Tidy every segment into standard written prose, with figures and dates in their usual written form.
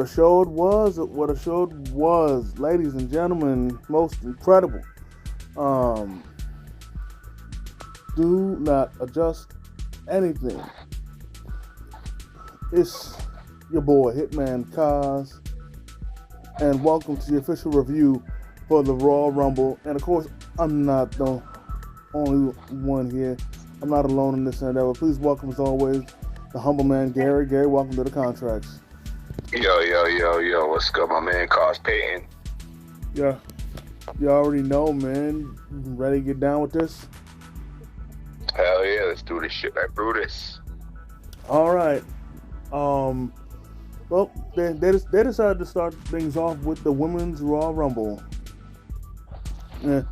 a show it was. What a show it was, ladies and gentlemen. Most incredible. Um, do not adjust anything. It's your boy Hitman Kaz, and welcome to the official review for the Royal Rumble. And of course, I'm not the only one here. I'm not alone in this endeavor. Please welcome, as always, the humble man Gary. Gary, welcome to the contracts. Yo, what's good, my man? Cars Payton. Yeah, you already know, man. Ready to get down with this? Hell yeah, let's do this shit like Brutus. All right. Well, they decided to start things off with the Women's Royal Rumble. Yeah.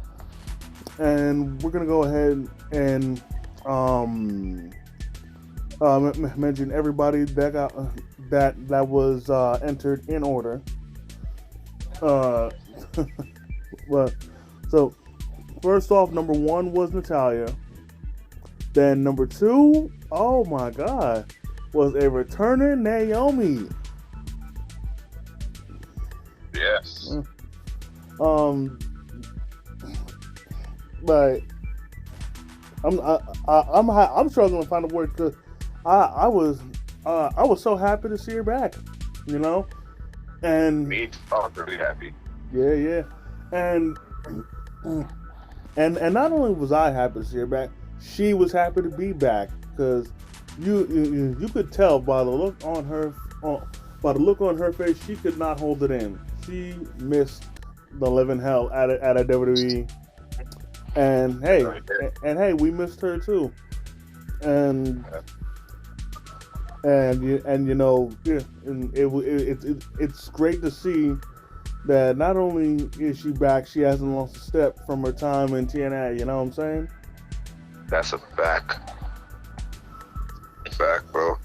And we're gonna go ahead and mention everybody that got that was entered in order. Well, so first off, number 1 was Natalya. Then number 2, oh my God, was a returner, Naomi. Yes. Like I'm struggling to find a word because I was so happy to see her back, you know, and Me too. I'm really happy. yeah, and not only was I happy to see her back, she was happy to be back because you could tell by the look on her face, she could not hold it in. She missed the living hell at a WWE, and hey, we missed her too, and you know, yeah, and it's great to see that not only is she back, she hasn't lost a step from her time in TNA. You know what I'm saying? That's a fact. Fact, bro.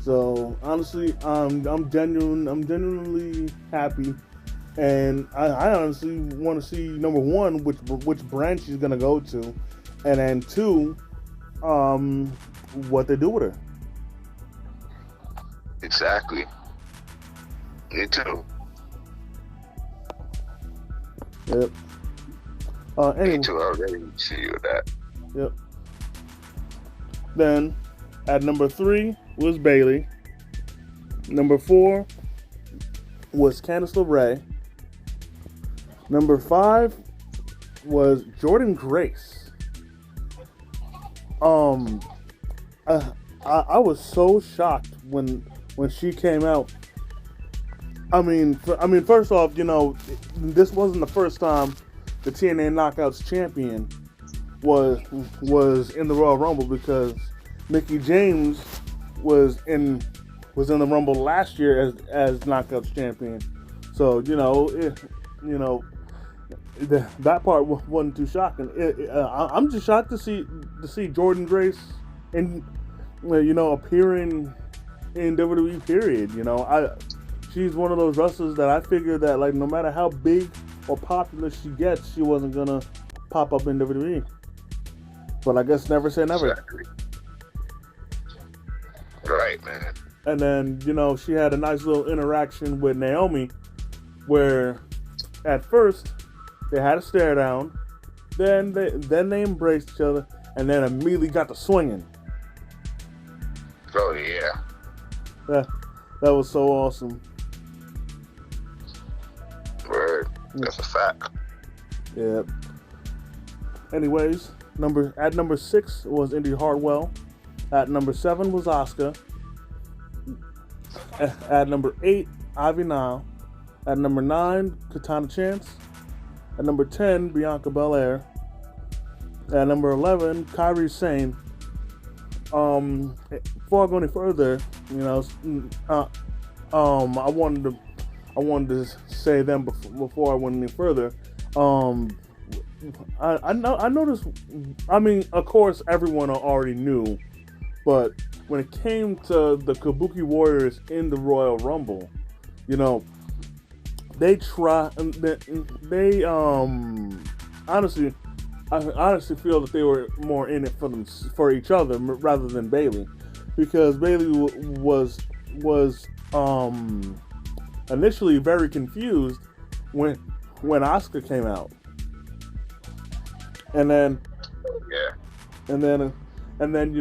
So honestly, I'm genuinely happy, and I honestly want to see, number 1, which branch she's gonna go to, and then 2, what they do with her. Exactly. Me too. Yep. Anyway. Me too. I really see you with that. Yep. Then, at number 3 was Bayley. Number 4 was Candice LeRae. Number 5 was Jordan Grace. I was so shocked when she came out. I mean, first off, you know, this wasn't the first time the TNA Knockouts champion was in the Royal Rumble, because Mickie James was in the Rumble last year as Knockouts champion. So that part wasn't too shocking. I'm just shocked to see Jordan Grace appearing in WWE. Period. You know, she's one of those wrestlers that I figured that, like, no matter how big or popular she gets, she wasn't gonna pop up in WWE. But I guess never say never. Exactly. Right, man. And then, you know, she had a nice little interaction with Naomi, where at first they had a stare down, then they embraced each other, and then immediately got to swinging. Oh yeah. That was so awesome. Word. That's a fact. Yeah. Anyways, at number 6 was Indy Hartwell. At number 7 was Asuka. At number 8, Ivy Nile. At number 9, Katana Chance. At number 10, Bianca Belair. At number 11, Kairi Sane. Before I go any further, you know, I wanted to say them before I went any further. I noticed. I mean, of course, everyone already knew, but when it came to the Kabuki Warriors in the Royal Rumble, you know, they honestly, I honestly feel that they were more in it for each other rather than Bayley, because Bayley was initially very confused when Asuka came out, and then Yeah. and then and then she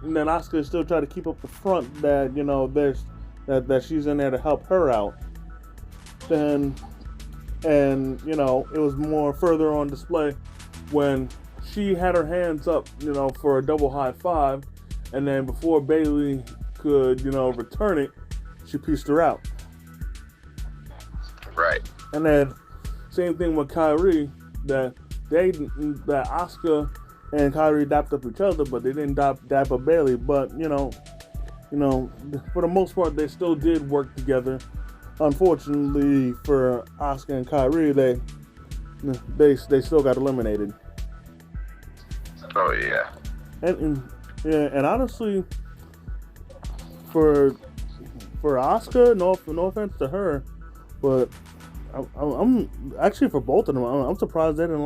and then Asuka still tried to keep up the front that there's that she's in there to help her out. Then and it was more further on display when she had her hands up for a double high five, and then before Bayley could return it, she pieced her out. Right. And then same thing with Kyrie, that Asuka and Kyrie dapped up each other, but they didn't dap up Bayley. But for the most part, they still did work together. Unfortunately for Asuka and Kyrie, they still got eliminated. Oh yeah. And honestly, for Asuka, no offense to her, but I'm actually, for both of them, I'm surprised they didn't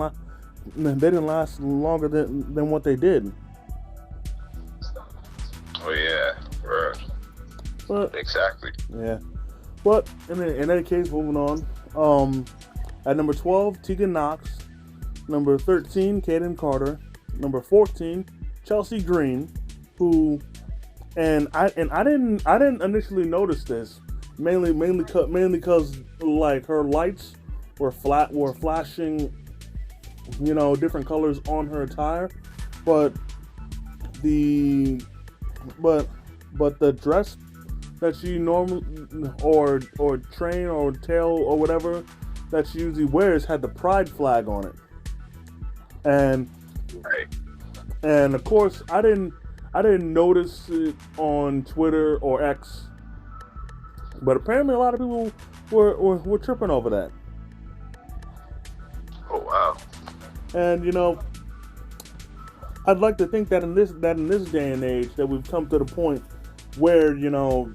last longer than what they did. Oh yeah. Right. But Exactly. yeah. But in any case, moving on. At number 12, Tegan Knox. Number 13, Kaden Carter. Number 14, Chelsea Green, who, and I didn't initially notice this, mainly because like her lights were flashing, different colors on her attire, but the dress that she normally or train or tail or whatever that she usually wears had the pride flag on it, Right. and of course I didn't notice it on Twitter or X, but apparently a lot of people were tripping over that. Oh wow. And I'd like to think that in this day and age that we've come to the point where the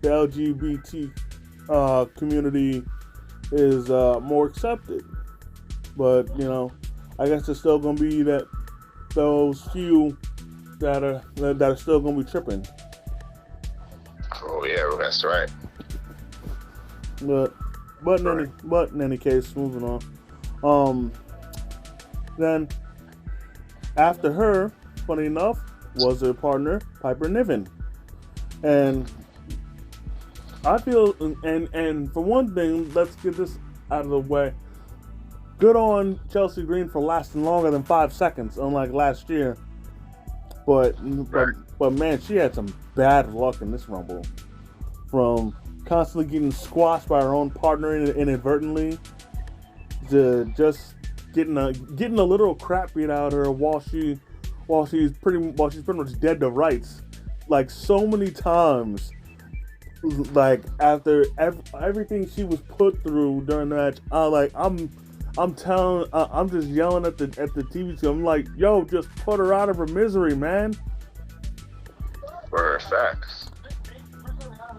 LGBT community is more accepted, but I guess there's still gonna be those few that are still gonna be tripping. Oh yeah, that's right. But in any case, moving on. Then after her, funny enough, was her partner Piper Niven, and I feel and for one thing, let's get this out of the way. Good on Chelsea Green for lasting longer than 5 seconds, unlike last year. But man, she had some bad luck in this Rumble, from constantly getting squashed by her own partner inadvertently, to just getting a literal crap beat out of her while she's pretty much dead to rights, like so many times. Like after everything she was put through during the match, I'm just yelling at the TV screen. I'm like, yo, just put her out of her misery, man. For facts.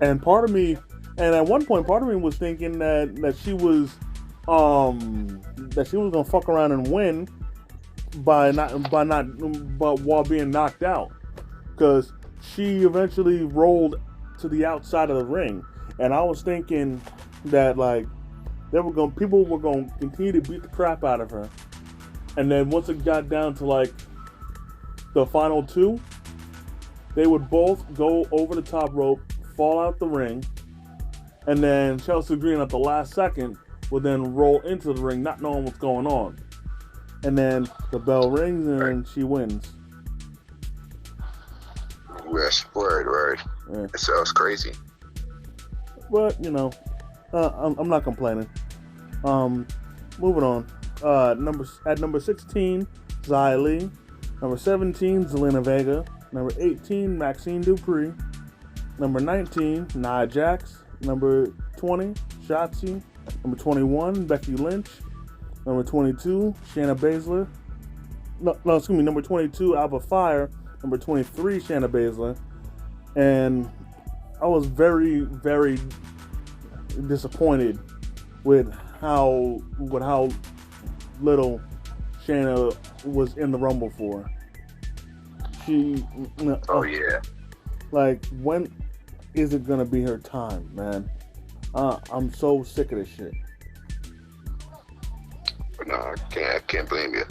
And at one point, part of me was thinking that she was gonna fuck around and win while being knocked out, because she eventually rolled to the outside of the ring, and I was thinking that like people were gonna continue to beat the crap out of her, and then once it got down to like the final two, they would both go over the top rope, fall out the ring, and then Chelsea Green at the last second would then roll into the ring, not knowing what's going on, and then the bell rings and she wins. Yes, word. Yeah. It sounds crazy. But I'm not complaining. Moving on. At number 16, Xia Li. Number 17, Zelina Vega. Number 18, Maxine Dupree. Number 19, Nia Jax. Number 20, Shotzi. Number 21, Becky Lynch. Number 22, Shayna Baszler. Number 22, Alba Fire. Number 23, Shayna Baszler. And I was very, very disappointed with how little Shayna was in the Rumble for. She, Oh yeah. like, when is it gonna be her time, man? I'm so sick of this shit. No, I can't blame you.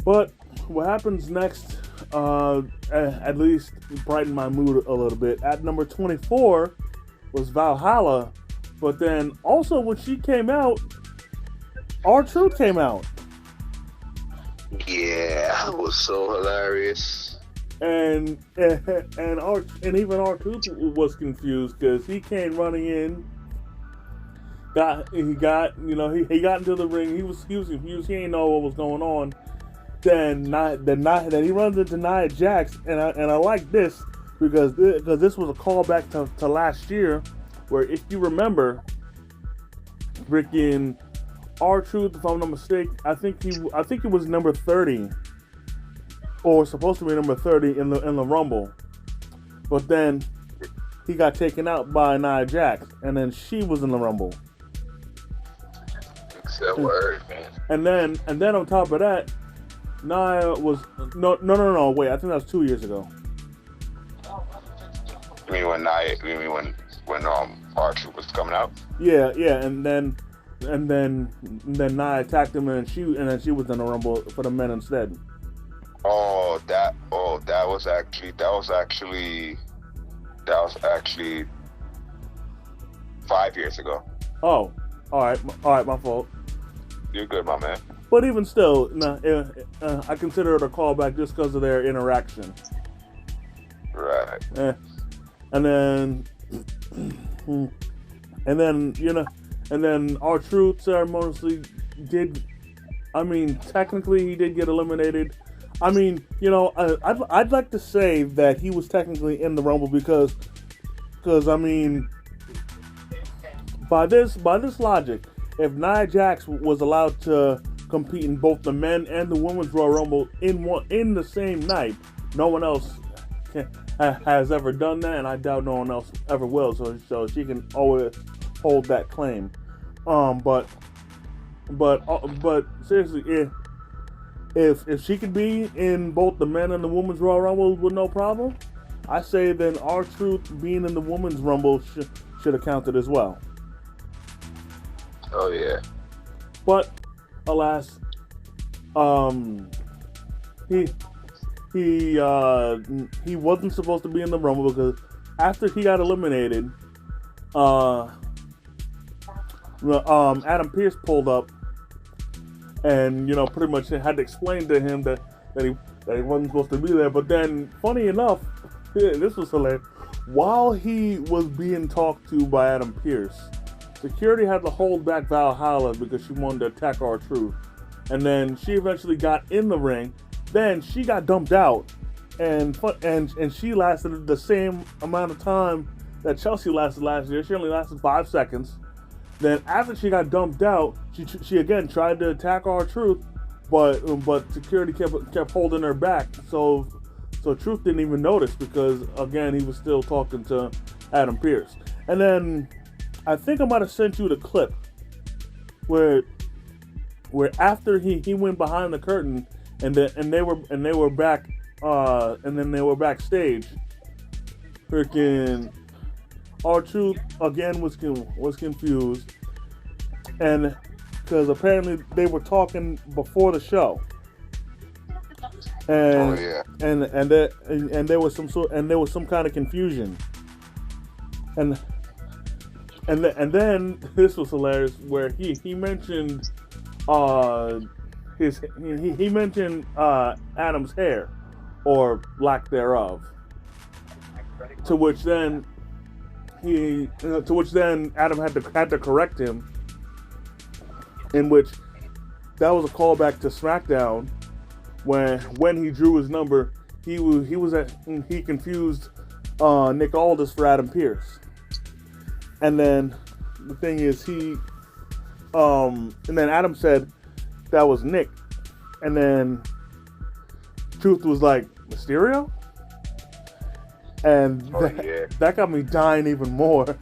But what happens next, at least brightened my mood a little bit. At number 24 was Valhalla, but then also when she came out, R-Truth came out. Yeah, it was so hilarious. And even R-Truth was confused because he came running in. He got into the ring. He was confused. He didn't know what was going on. Then he runs into Nia Jax, and I like this because this was a callback to last year, where if you remember, freaking R-Truth, if I'm not mistaken, I think he was number 30, or supposed to be number 30 in the Rumble, but then he got taken out by Nia Jax, and then she was in the Rumble. Except word, man. And then on top of that, Nia was no wait, I think that was 2 years ago. You mean when R-Truth was coming out? Yeah, and then Nia attacked him, and then she was in the Rumble for the men instead. That was actually 5 years ago. Oh, all right, my fault. You're good, my man. But even still, I consider it a callback just because of their interaction. Right. And then R-Truth ceremoniously did. I mean, technically he did get eliminated. I mean, I'd like to say that he was technically in the Rumble because I mean, by this logic, if Nia Jax was allowed to compete in both the men and the women's Royal Rumble in the same night, no one else has ever done that, and I doubt no one else ever will. So she can always hold that claim. But seriously, if she could be in both the men and the women's Royal Rumble with no problem, I say then R-Truth being in the women's Rumble should have counted as well. Oh yeah. But alas, he wasn't supposed to be in the Rumble because after he got eliminated, Adam Pearce pulled up and pretty much had to explain to him that he wasn't supposed to be there. But then, funny enough, this was hilarious. While he was being talked to by Adam Pearce, security had to hold back Valhalla because she wanted to attack R-Truth. And then she eventually got in the ring. Then she got dumped out, and she lasted the same amount of time that Chelsea lasted last year. She only lasted 5 seconds. Then after she got dumped out, she again tried to attack R-Truth, but security kept holding her back. So Truth didn't even notice because again he was still talking to Adam Pearce. And then I think I might have sent you the clip where after he went behind the curtain and they were back and then they were backstage. Freaking R-Truth again was confused, and because apparently they were talking before the show, and there was some kind of confusion, and then this was hilarious where he mentioned he mentioned Adam's hair or lack thereof, to which then Adam had to correct him, in which that was a callback to SmackDown when he drew his number, he confused Nick Aldis for Adam Pearce. And then the thing is and then Adam said that was Nick, and then Truth was like, Mysterio? And that got me dying even more.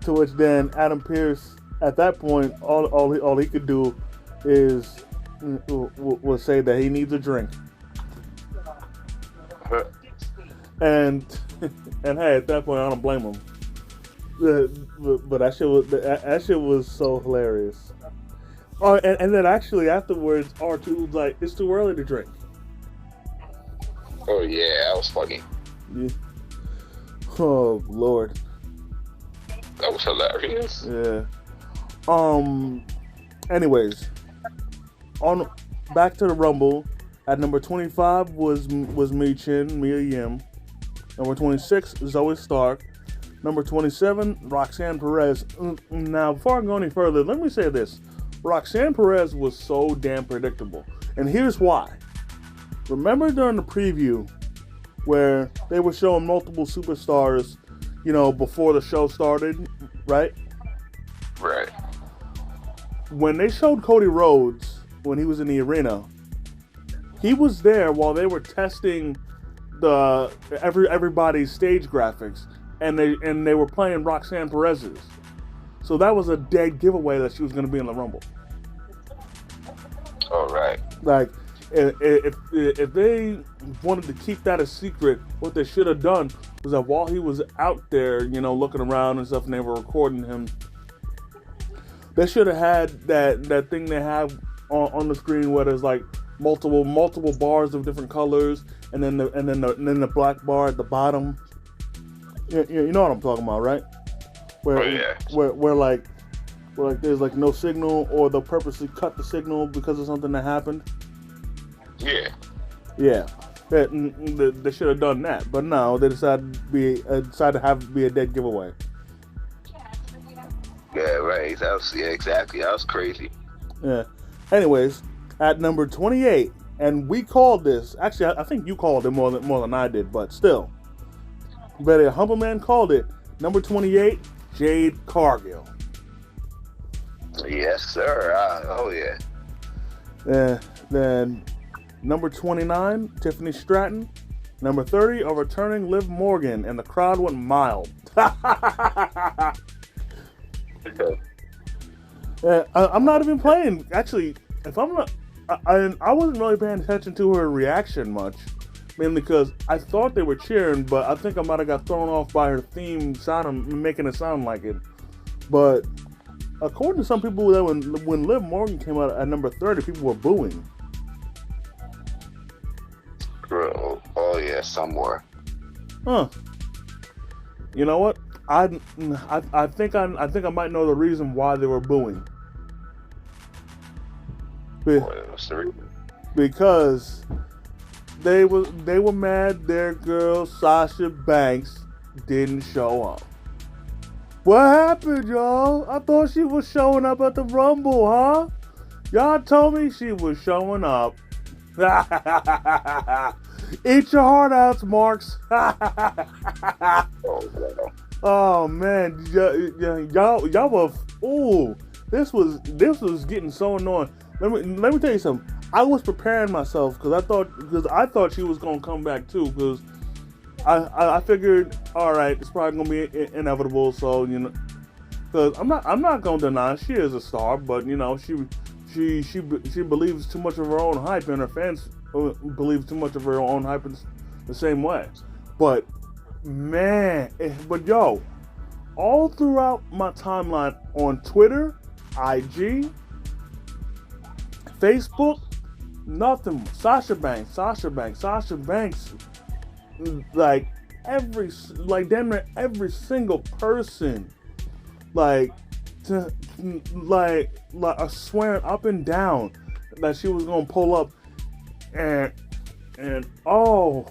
To which then Adam Pearce, at that point, all he could do was say that he needs a drink. And and hey, at that point, I don't blame him. But that shit was so hilarious. Oh, and then actually afterwards, R2 was like, "It's too early to drink." Oh yeah, that was funny. Yeah. Oh Lord. That was hilarious. Yeah. Anyways, on back to the Rumble. At number 25 was Mia Yim. Number 26, Zoe Stark. Number 27, Roxanne Perez. Now, before I go any further, let me say this. Roxanne Perez was so damn predictable. And here's why. Remember during the preview where they were showing multiple superstars, before the show started, right? Right. When they showed Cody Rhodes, when he was in the arena, he was there while they were testing everybody's stage graphics, and they were playing Roxanne Perez's. So that was a dead giveaway that she was going to be in the Rumble. All right. Like, if they wanted to keep that a secret, what they should have done was that while he was out there, looking around and stuff, and they were recording him, they should have had that thing they have on the screen where there's like multiple bars of different colors, and then the black bar at the bottom. You know what I'm talking about, right? Where like there's like no signal, or they'll purposely cut the signal because of something that happened. Yeah. They should have done that, but no, they decided to have it be a dead giveaway. Yeah, right. Exactly. That was crazy. Yeah. Anyways, at number 28, and we called this. Actually, I think you called it more than I did, but still, but Humble Man called it. Number 28, Jade Cargill. Yes, sir. Oh yeah. Then number 29, Tiffany Stratton. Number 30, a returning Liv Morgan, and the crowd went mild. I'm not even playing. Actually, if I'm not, I wasn't really paying attention to her reaction much, mainly because I thought they were cheering, but I think I might have got thrown off by her theme making it sound like it. But according to some people, that when Liv Morgan came out at number 30, people were booing. Oh yeah, somewhere. Huh. You know what? I think I might know the reason why they were booing. What's the reason? Because they were mad their girl Sasha Banks didn't show up. What happened, y'all? I thought she was showing up at the Rumble, huh? Y'all told me she was showing up. Eat your heart out, Marks. Oh man, y'all were. Ooh, this was getting so annoying. Let me tell you something. I was preparing myself because I thought she was gonna come back too. Because I figured, all right, it's probably gonna be inevitable. So because I'm not gonna deny she is a star, but she believes too much of her own hype, and her fans believe too much of her own hype in the same way. But man, yo, all throughout my timeline on Twitter, IG, Facebook, nothing. Sasha Banks. Like damn near every single person, swearing up and down that she was gonna pull up, and oh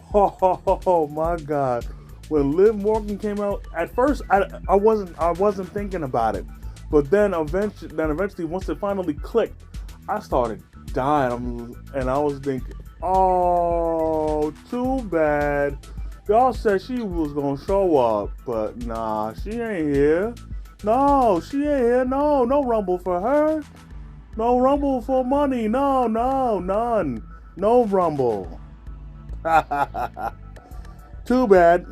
my God, when Liv Morgan came out, at first I wasn't thinking about it, but then eventually once it finally clicked, I started dying, and I was thinking, oh, too bad. Y'all said she was gonna show up, but nah, she ain't here. No, she ain't here. No Rumble for her. No Rumble for money. No, none. No Rumble. Too bad.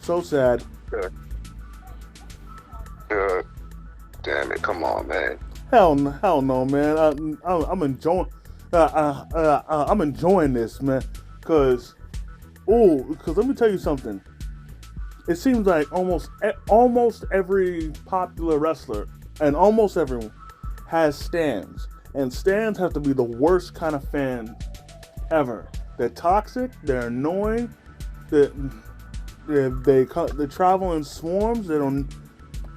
So sad. Damn it! Come on, man. Hell no, man. I'm enjoying. I'm enjoying this, man, because Oh, because let me tell you something. It seems like almost every popular wrestler and almost everyone has stands, and stands have to be the worst kind of fan ever. They're toxic. They're annoying. They travel in swarms. They don't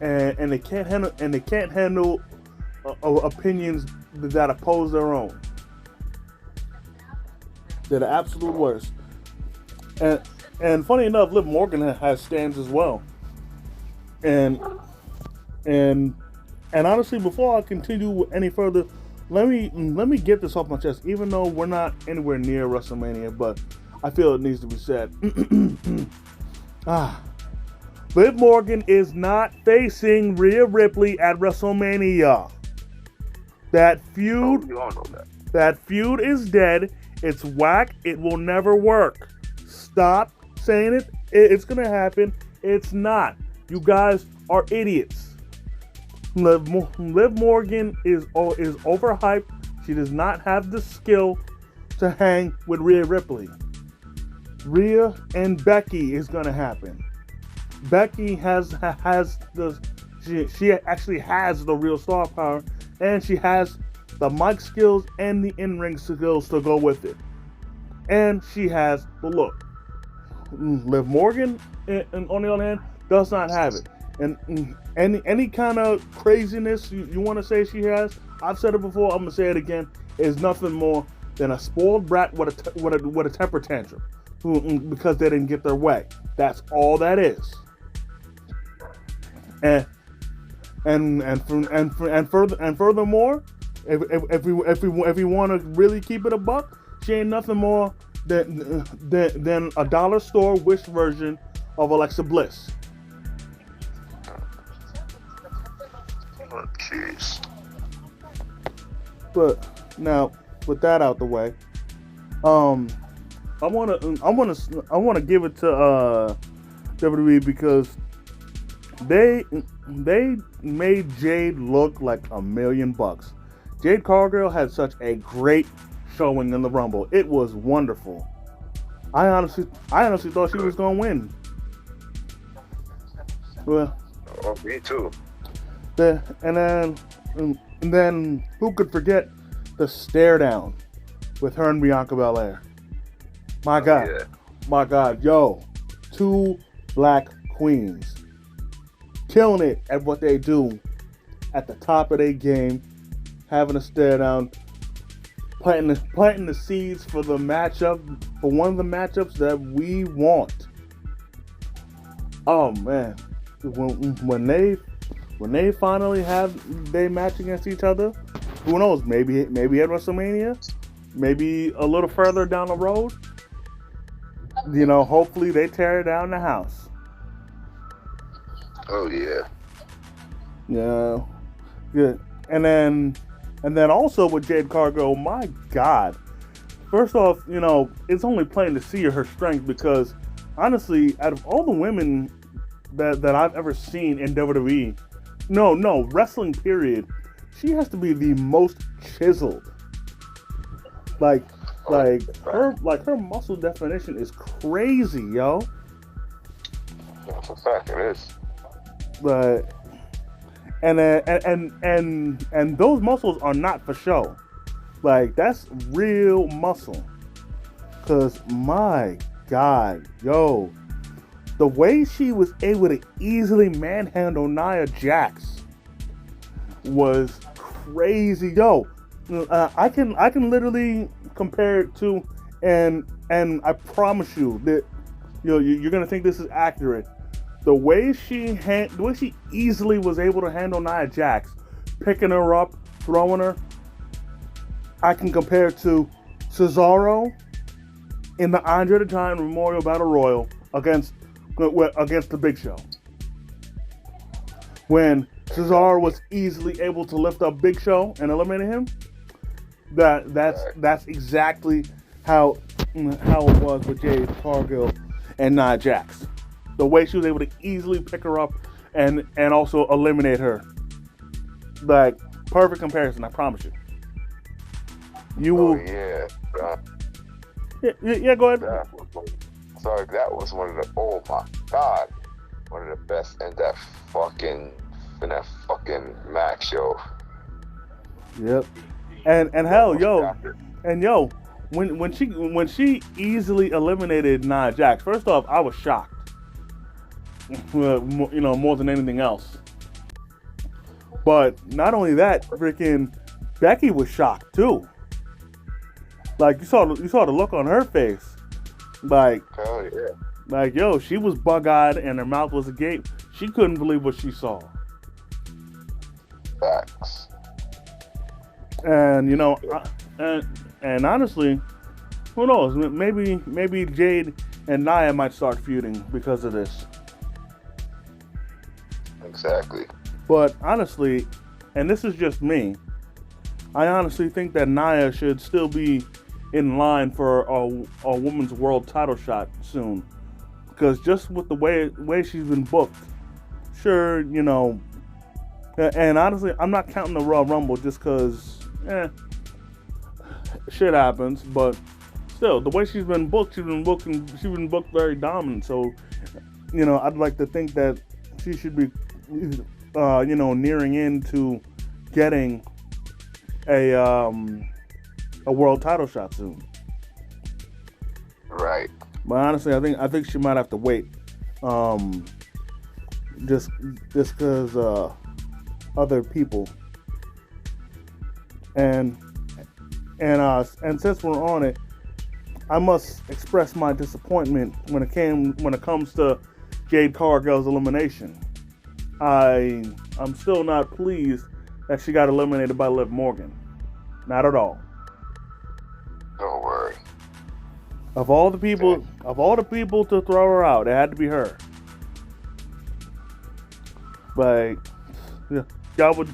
and they can't handle opinions that oppose their own. They're the absolute worst. And funny enough, Liv Morgan has stands as well. And and and honestly, before I continue any further, let me get this off my chest. Even though we're not anywhere near WrestleMania, but I feel it needs to be said. Liv Morgan is not facing Rhea Ripley at WrestleMania. That feud, You all know that. that feud is dead. It's whack. It will never work. Stop saying it. It's gonna happen. It's not. You guys are idiots. Liv Morgan is overhyped. She does not have the skill to hang with Rhea Ripley. Rhea and Becky is gonna happen. Becky has the she actually has the real star power, and she has the mic skills and the in-ring skills to go with it, and she has the look. Liv Morgan, on the other hand, does not have it. And any kind of craziness you want to say she has, I've said it before, I'm gonna say it again, is nothing more than a spoiled brat with a temper tantrum, because they didn't get their way. That's all that is. Furthermore, if we want to really keep it a buck, she ain't nothing more than a dollar store wish version of Alexa Bliss. Oh, jeez. But now, with that out the way, I wanna give it to WWE because they made Jade look like $1,000,000. Jade Cargill had such a great showing in the Rumble. It was wonderful. I honestly thought she was gonna win. Well, Oh, me too. and then who could forget the stare down with her and Bianca Belair? My God, Yeah. my God, yo, two black queens killing it at what they do at the top of their game, having a stare down, planting the seeds for the matchup, for one of the matchups that we want. Oh man, when they finally have their match against each other, who knows? Maybe at WrestleMania, maybe a little further down the road. Hopefully they tear down the house. Oh yeah. Yeah, good. And then also with Jade Cargill, my God. First off, it's only plain to see her strength because honestly, out of all the women that I've ever seen in WWE, no, wrestling period, she has to be the most chiseled. Like her muscle definition is crazy, yo. That's a fact. It is. But and those muscles are not for show. Like that's real muscle. Cause my God, yo, the way she was able to easily manhandle Nia Jax was crazy, yo. I can literally compare it to, and I promise you that you're gonna think this is accurate. The way she easily was able to handle Nia Jax, picking her up, throwing her, I can compare to Cesaro in the Andre the Giant Memorial Battle Royal against the Big Show. When Cesaro was easily able to lift up Big Show and eliminate him, that's exactly how it was with Jade Cargill and Nia Jax. The way she was able to easily pick her up and also eliminate her. Like, perfect comparison, I promise you. You will. Oh yeah. Yeah, go ahead. dog, that was one of the, oh my god, one of the best in that fucking Mac show. Yep. And That hell, was yo, doctor. and yo, when she easily eliminated Nia Jax, first off, I was shocked. More than anything else. But not only that, freaking Becky was shocked too. Like you saw the look on her face. Like Hell yeah. yo, she was bug-eyed and her mouth was agape. She couldn't believe what she saw. Facts. And and honestly, who knows? Maybe Jade and Nia might start feuding because of this. Exactly. But honestly, and this is just me, I honestly think that Nia should still be in line for a women's world title shot soon. Because just with the way she's been booked, sure, and honestly, I'm not counting the Royal Rumble just because, shit happens. But still, the way she's been booked very dominant. So, I'd like to think that she should be, nearing into getting a world title shot soon. Right. But honestly, I think she might have to wait, just because other people. And since we're on it, I must express my disappointment when it comes to Jade Cargill's elimination. I'm still not pleased that she got eliminated by Liv Morgan. Not at all. Don't worry. Of all the people to throw her out, it had to be her. Like, y'all were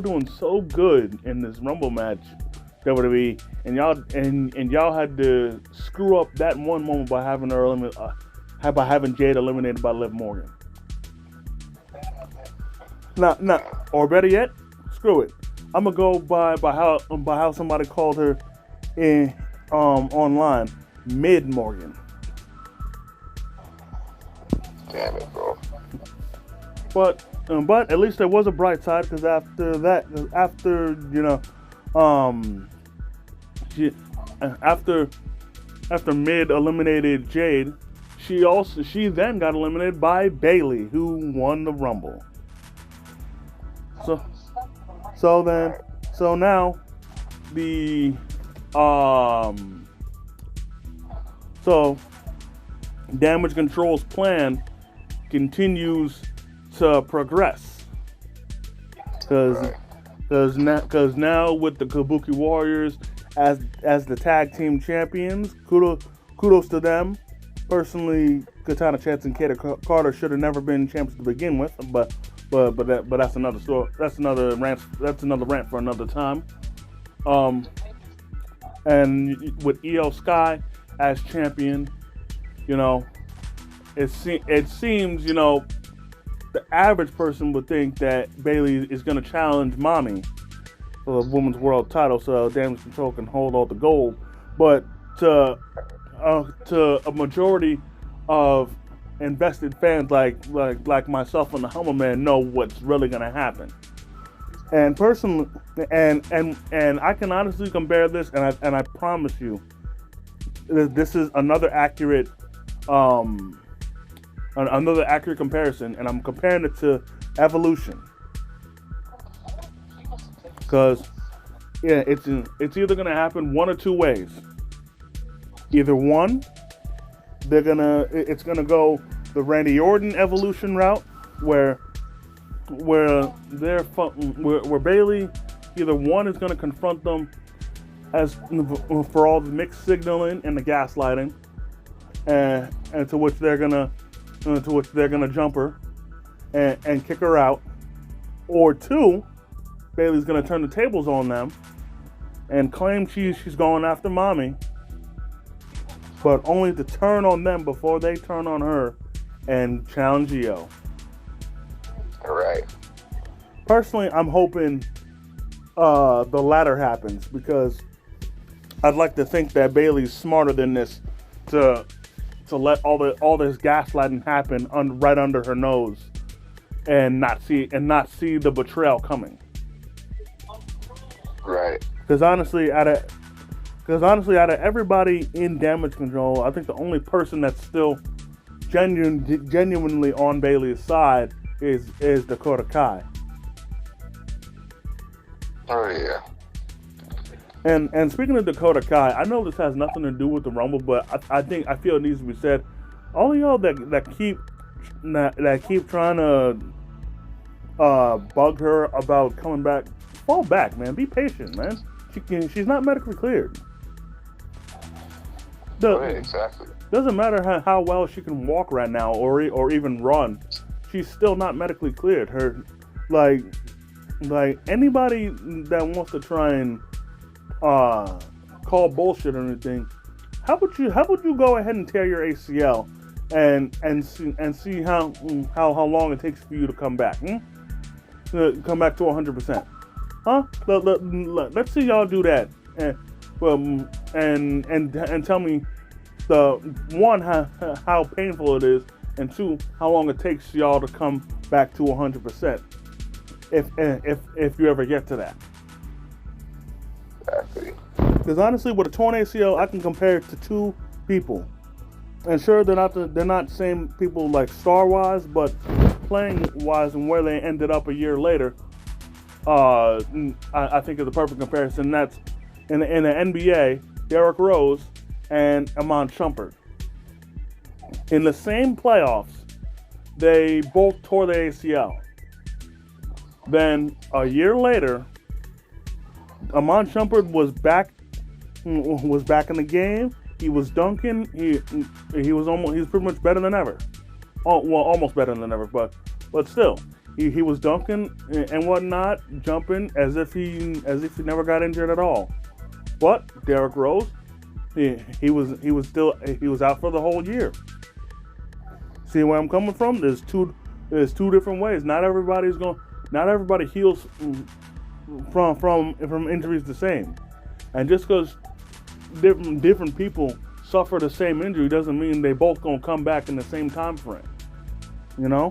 doing so good in this Rumble match, WWE, and y'all had to screw up that one moment by having having Jade eliminated by Liv Morgan. Or better yet, screw it. I'm gonna go by how somebody called her in online, Mid Morgan. Damn it, bro. But at least there was a bright side, because after Mid eliminated Jade, she then got eliminated by Bayley, who won the Rumble. So now the Damage Control's plan continues to progress, because now with the Kabuki Warriors as the tag team champions, kudos to them. Personally, Katana Chance and Kato Carter should have never been champions to begin with, but that's another story. That's another rant for another time. And with Io Sky as champion, it seems the average person would think that Bayley is going to challenge Mommy for the women's world title, so Damage Control can hold all the gold. But to a majority of invested fans like myself and the Humble Man know what's really going to happen. And personally, and I can honestly compare this, and I promise you, this is another accurate comparison, and I'm comparing it to Evolution, because it's either gonna happen one or two ways. Either one, it's gonna go the Randy Orton Evolution route, where Bayley, either one is gonna confront them as for all the mixed signaling and the gaslighting, and to which they're gonna jump her and kick her out, or two, Bayley's gonna turn the tables on them and claim she's going after Mommy, but only to turn on them before they turn on her and challenge Io. All right. Personally, I'm hoping the latter happens, because I'd like to think that Bayley's smarter than this to let all this gaslighting happen right under her nose, and not see the betrayal coming. Right. Because honestly, out of everybody in Damage Control, I think the only person that's still genuinely on Bailey's side is Dakota Kai. Oh yeah. And speaking of Dakota Kai, I know this has nothing to do with the Rumble, but I feel it needs to be said. All of y'all that keep trying to bug her about coming back, fall back, man. Be patient, man. She's not medically cleared. Exactly. Doesn't matter how well she can walk right now or even run. She's still not medically cleared. Her like anybody that wants to try and call bullshit or anything, how about you go ahead and tear your ACL and see how long it takes for you to come back, come back to 100%, huh? Let's see y'all do that, and tell me, one, how painful it is, and two, how long it takes y'all to come back to 100%, if you ever get to that. Exactly. Because honestly, with a torn ACL, I can compare it to two people. And sure, they're not same people like star-wise, but playing-wise and where they ended up a year later, I think is the perfect comparison. That's in the NBA, Derrick Rose and Iman Shumpert. In the same playoffs, they both tore their ACL. Then a year later, Iman Shumpert was back in the game. He was dunking. He was pretty much better than ever. Oh, well, almost better than ever, but still, he was dunking and whatnot, jumping as if he never got injured at all. But Derrick Rose, he was out for the whole year. See where I'm coming from? There's two different ways. Not everybody heals from injuries the same, and just because different people suffer the same injury doesn't mean they both gonna come back in the same time frame. You know?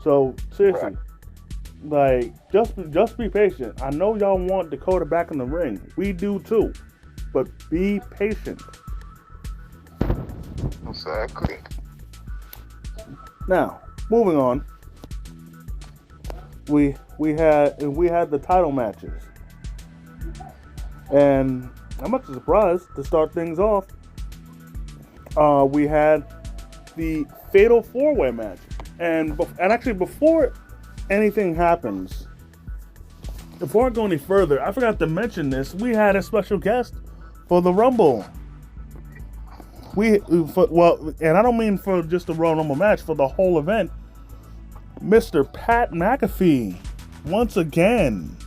So seriously, like just be patient. I know y'all want Dakota back in the ring. We do too, but be patient. Exactly. Now, moving on. We had the title matches, and I'm not surprised to start things off. We had the Fatal 4-Way match, and actually before anything happens, before I go any further, I forgot to mention this. We had a special guest for the Rumble. And I don't mean for just the Royal Rumble match, for the whole event. Mr. Pat McAfee, once again.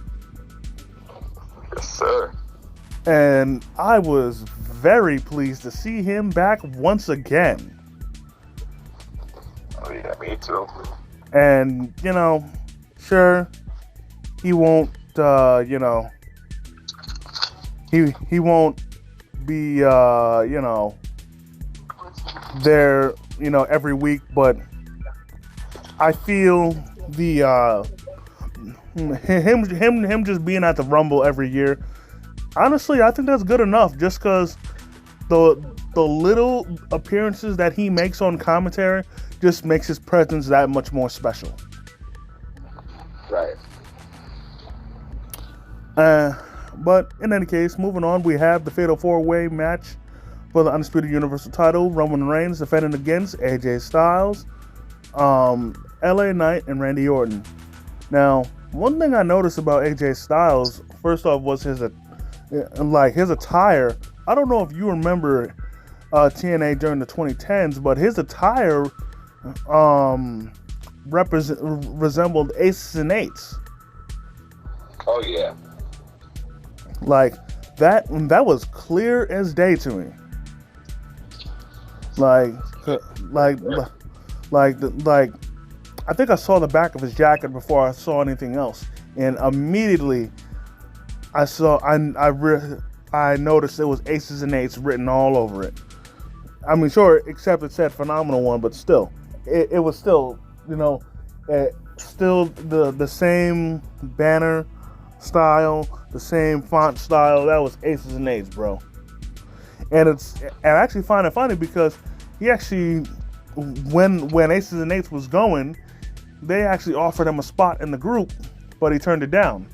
Yes, sir. And I was very pleased to see him back once again. Oh yeah, me too. And, sure, he won't, he won't be, there, every week, but I feel him just being at the Rumble every year. Honestly, I think that's good enough. Just because the little appearances that he makes on commentary just makes his presence that much more special. Right. But in any case, moving on, we have the Fatal 4-Way match for the Undisputed Universal title. Roman Reigns defending against AJ Styles, LA Knight, and Randy Orton. Now, one thing I noticed about AJ Styles, first off, was his attire. I don't know if you remember TNA during the 2010s, but his attire resembled Aces and Eights. Oh yeah. Like that was clear as day to me. Like I think I saw the back of his jacket before I saw anything else, and immediately I noticed there was Aces and Eights written all over it. I mean, sure, except it said phenomenal one, but still, it was still, still the same banner style, the same font style. That was Aces and Eights, bro. And I actually find it funny because he actually, when Aces and Eights was going, they actually offered him a spot in the group, but he turned it down.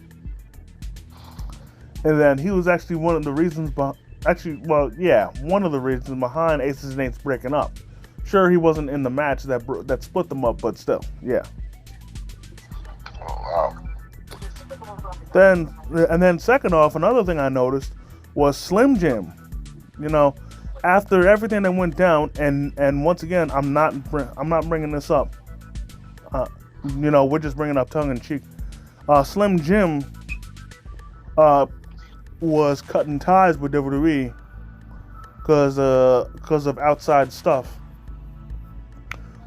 And then he was actually one of the reasons one of the reasons behind Aces and Eights breaking up. Sure, he wasn't in the match that split them up, but still, yeah. Oh, wow. Then second off, another thing I noticed was Slim Jim. After everything that went down, and once again, I'm not bringing this up. We're just bringing up tongue in cheek. Slim Jim was cutting ties with WWE because of outside stuff.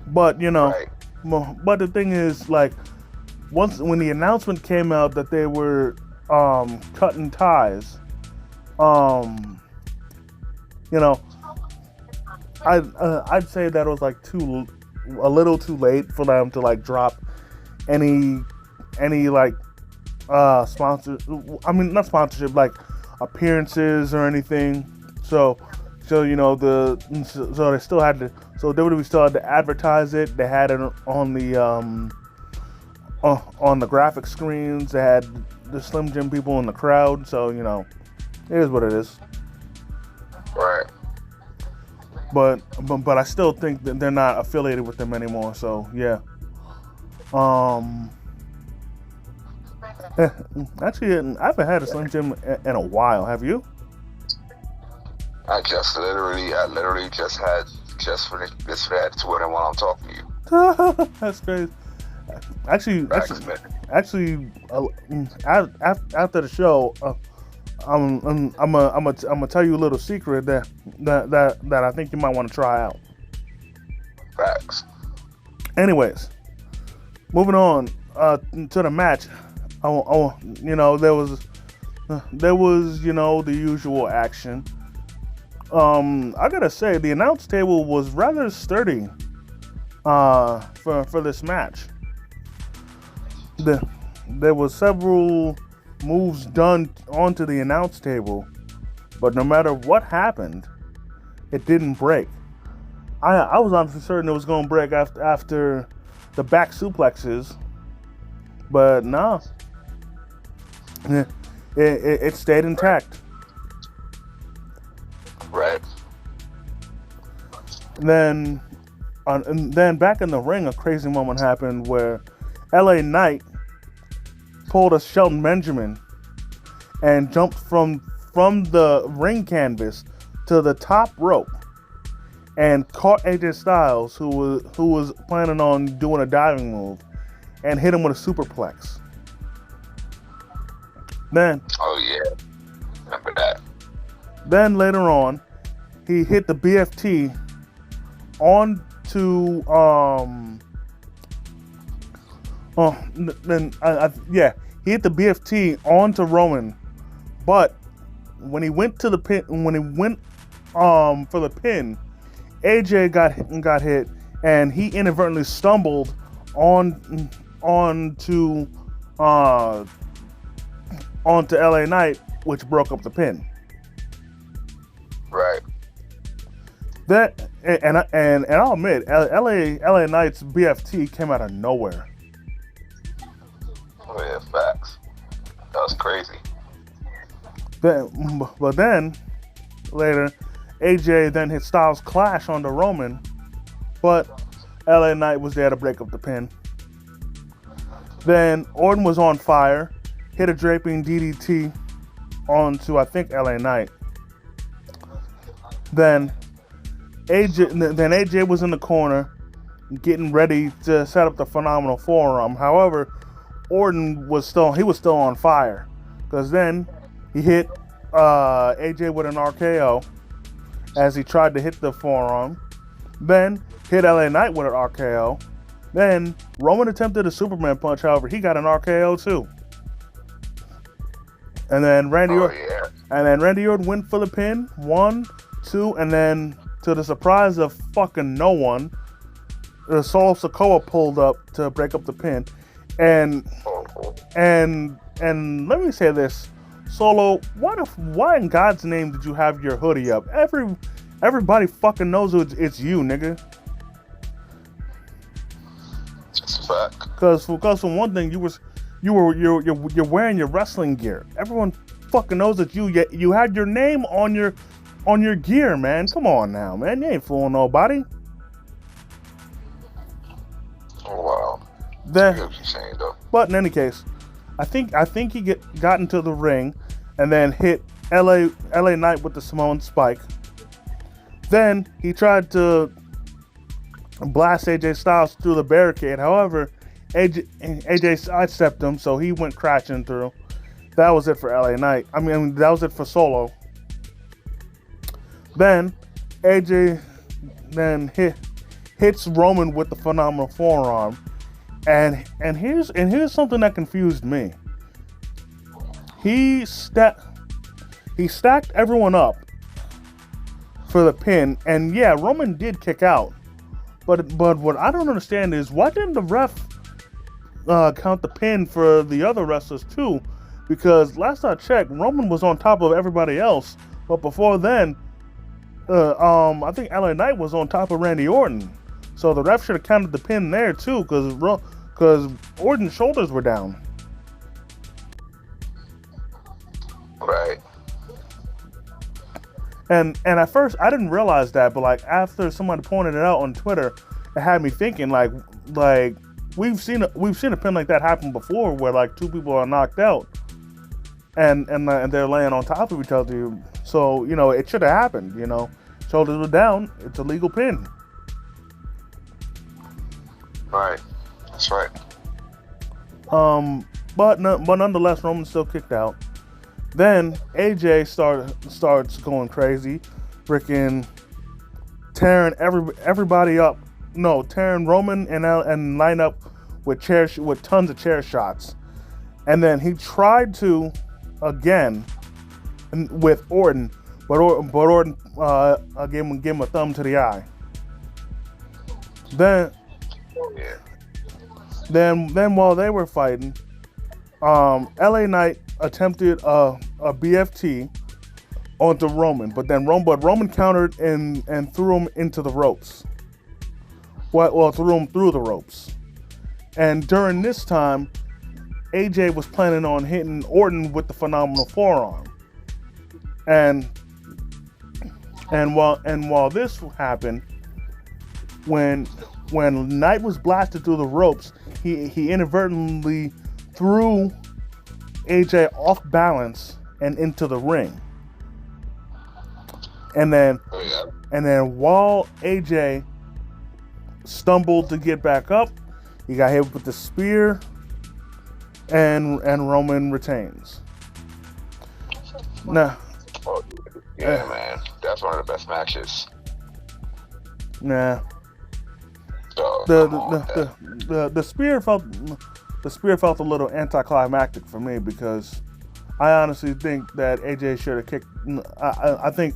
But Right. but the thing is, like, when the announcement came out that they were cutting ties, I'd say that it was like a little too late for them to like drop any like sponsor. I mean, not sponsorship, like appearances or anything. So they still had to. So WWE still had to advertise it. They had it on the graphic screens. They had the Slim Jim people in the crowd. So it is what it is. Right. But I still think that they're not affiliated with them anymore. So yeah. Actually, I haven't had a Slim Jim in a while. Have you? I literally just finished that Twitter while I'm talking to you. That's crazy. Actually, after the show, I'm gonna tell you a little secret that I think you might want to try out. Facts. Anyways, moving on to the match. There was the usual action. I gotta say, the announce table was rather sturdy for this match. There was several moves done onto the announce table, but no matter what happened, it didn't break. I was honestly certain it was going to break after the back suplexes, but no, it stayed intact. Right. And then back in the ring, a crazy moment happened where LA Knight pulled a Shelton Benjamin and jumped from the ring canvas to the top rope and caught AJ Styles, who was planning on doing a diving move, and hit him with a superplex. Oh yeah, remember that. Then later on, he hit the BFT onto he hit the BFT onto Roman, but when he went to the pin, for the pin, AJ got hit, and he inadvertently stumbled onto LA Knight, which broke up the pin. Right. That and I'll admit, LA Knight's BFT came out of nowhere. Oh yeah, facts. That was crazy. But then later, AJ then hit Styles Clash onto Roman, but LA Knight was there to break up the pin. Then Orton was on fire, hit a draping DDT onto, I think, LA Knight. Then AJ was in the corner getting ready to set up the phenomenal forearm. However, Orton was still on fire, because then he hit AJ with an RKO as he tried to hit the forearm. Then hit LA Knight with an RKO. Then Roman attempted a Superman punch. However, he got an RKO too. And then Randy Orton went for the pin. 1, 2, and then to the surprise of fucking no one, Solo Sikoa pulled up to break up the pin, and let me say this, Solo, why in God's name did you have your hoodie up? Everybody fucking knows it's you, nigga. It's a fact. Because for one thing, you're wearing your wrestling gear. Everyone fucking knows that you had your name on your gear, man. Come on now, man. You ain't fooling nobody. Oh wow. Then, I get what you're saying though. but in any case, I think he got into the ring and then hit LA Knight with the Samoan Spike. Then he tried to blast AJ Styles through the barricade. However, AJ sidestepped him, so he went crashing through. That was it for LA Knight. I mean, that was it for Solo. Then AJ hits Roman with the phenomenal forearm, and here's something that confused me. He stacked everyone up for the pin, and yeah, Roman did kick out. But what I don't understand is, why didn't the ref count the pin for the other wrestlers too? Because last I checked, Roman was on top of everybody else. But before then, I think LA Knight was on top of Randy Orton. So the ref should have counted the pin there too, because Orton's shoulders were down. Right. And at first I didn't realize that, but like after somebody pointed it out on Twitter, it had me thinking like we've seen a pin like that happen before, where like two people are knocked out and they're laying on top of each other. So it should have happened. Shoulders were down. It's a legal pin. Right. That's right. But nonetheless, Roman still kicked out. Then AJ starts going crazy, freaking tearing everybody up. No, tearing Roman and line up with tons of chair shots. And then he tried to again with Orton, but Orton gave him a thumb to the eye. Then while they were fighting, LA Knight attempted a BFT onto Roman, but Roman countered and threw him into the ropes. Threw him through the ropes. And during this time, AJ was planning on hitting Orton with the phenomenal forearm. And while this happened, when Knight was blasted through the ropes, he inadvertently threw AJ off balance and into the ring. And then while AJ stumbled to get back up, he got hit with the spear, and Roman retains. Now, man, that's one of the best matches. Nah. So, the spear felt a little anticlimactic for me, because I honestly think that AJ should have kicked. I think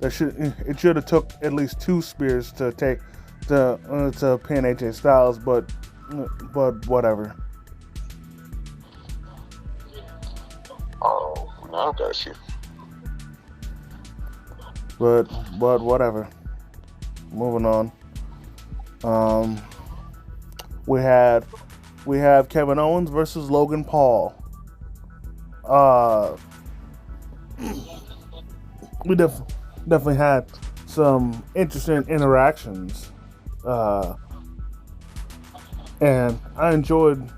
it should have took at least two spears to pin AJ Styles, but whatever. Oh, no, I got you. But whatever. Moving on. We have Kevin Owens versus Logan Paul. We definitely had some interesting interactions, and I enjoyed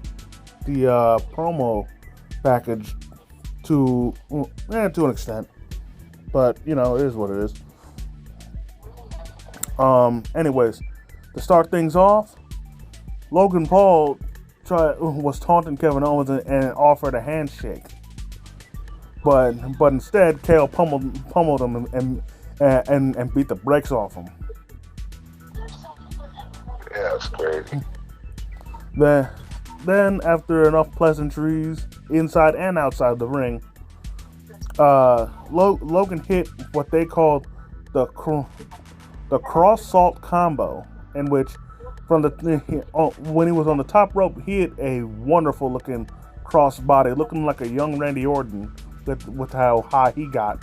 the promo package to an extent, but it is what it is. Anyways, to start things off, Logan Paul was taunting Kevin Owens and offered a handshake, but instead KO pummeled him and beat the brakes off him. Yeah, that's crazy. Then after enough pleasantries inside and outside the ring, Logan hit what they called the the cross salt combo, in which from the when he was on the top rope, he hit a wonderful looking cross body, looking like a young Randy Orton with how high he got.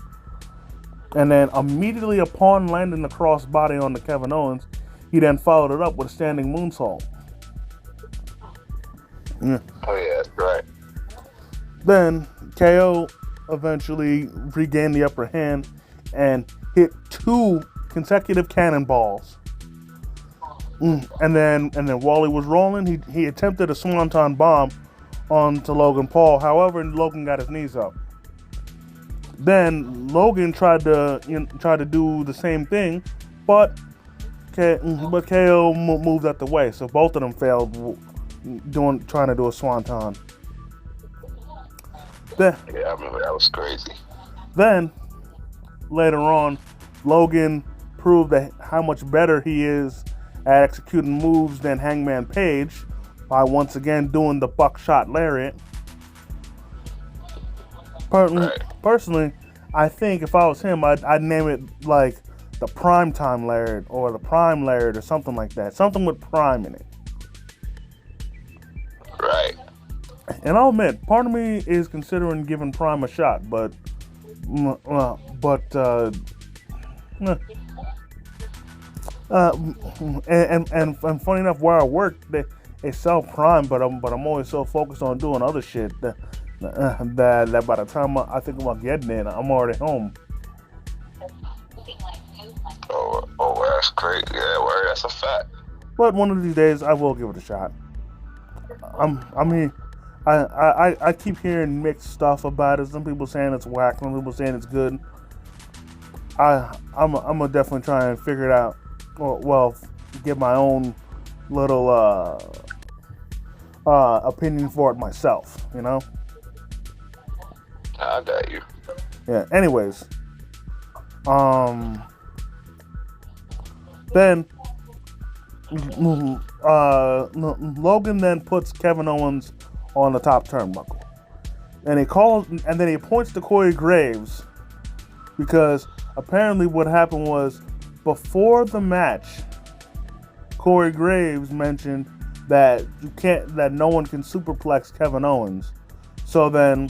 And then immediately upon landing the cross body on the Kevin Owens, he then followed it up with a standing moonsault. Yeah. Oh yeah, that's right. Then KO eventually regained the upper hand and hit 2 consecutive cannonballs. And then while he was rolling, he attempted a swanton bomb onto Logan Paul. However, Logan got his knees up. Then Logan tried to do the same thing, but KO moved out the way. So both of them failed trying to do a swanton. Yeah, I remember that was crazy. Then later on, Logan proved how much better he is at executing moves than Hangman Page by once again doing the buckshot lariat. Personally, I think if I was him, I'd name it like the Primetime Lariat or the Prime Lariat or something like that. Something with Prime in it. Right. And I'll admit, part of me is considering giving Prime a shot, but and funny enough, where I work, they sell Prime, but I'm always so focused on doing other shit that by the time I think about getting it, I'm already home. Oh, that's great. Yeah, word, that's a fact. But one of these days, I will give it a shot. I keep hearing mixed stuff about it. Some people saying it's whack, some people saying it's good. I'm gonna definitely try and figure it out. Well, get my own little opinion for it myself. You know. I got you. Yeah. Anyways, then Logan then puts Kevin Owens on the top turnbuckle, and then he points to Corey Graves because apparently what happened was before the match, Corey Graves mentioned that no one can superplex Kevin Owens. So then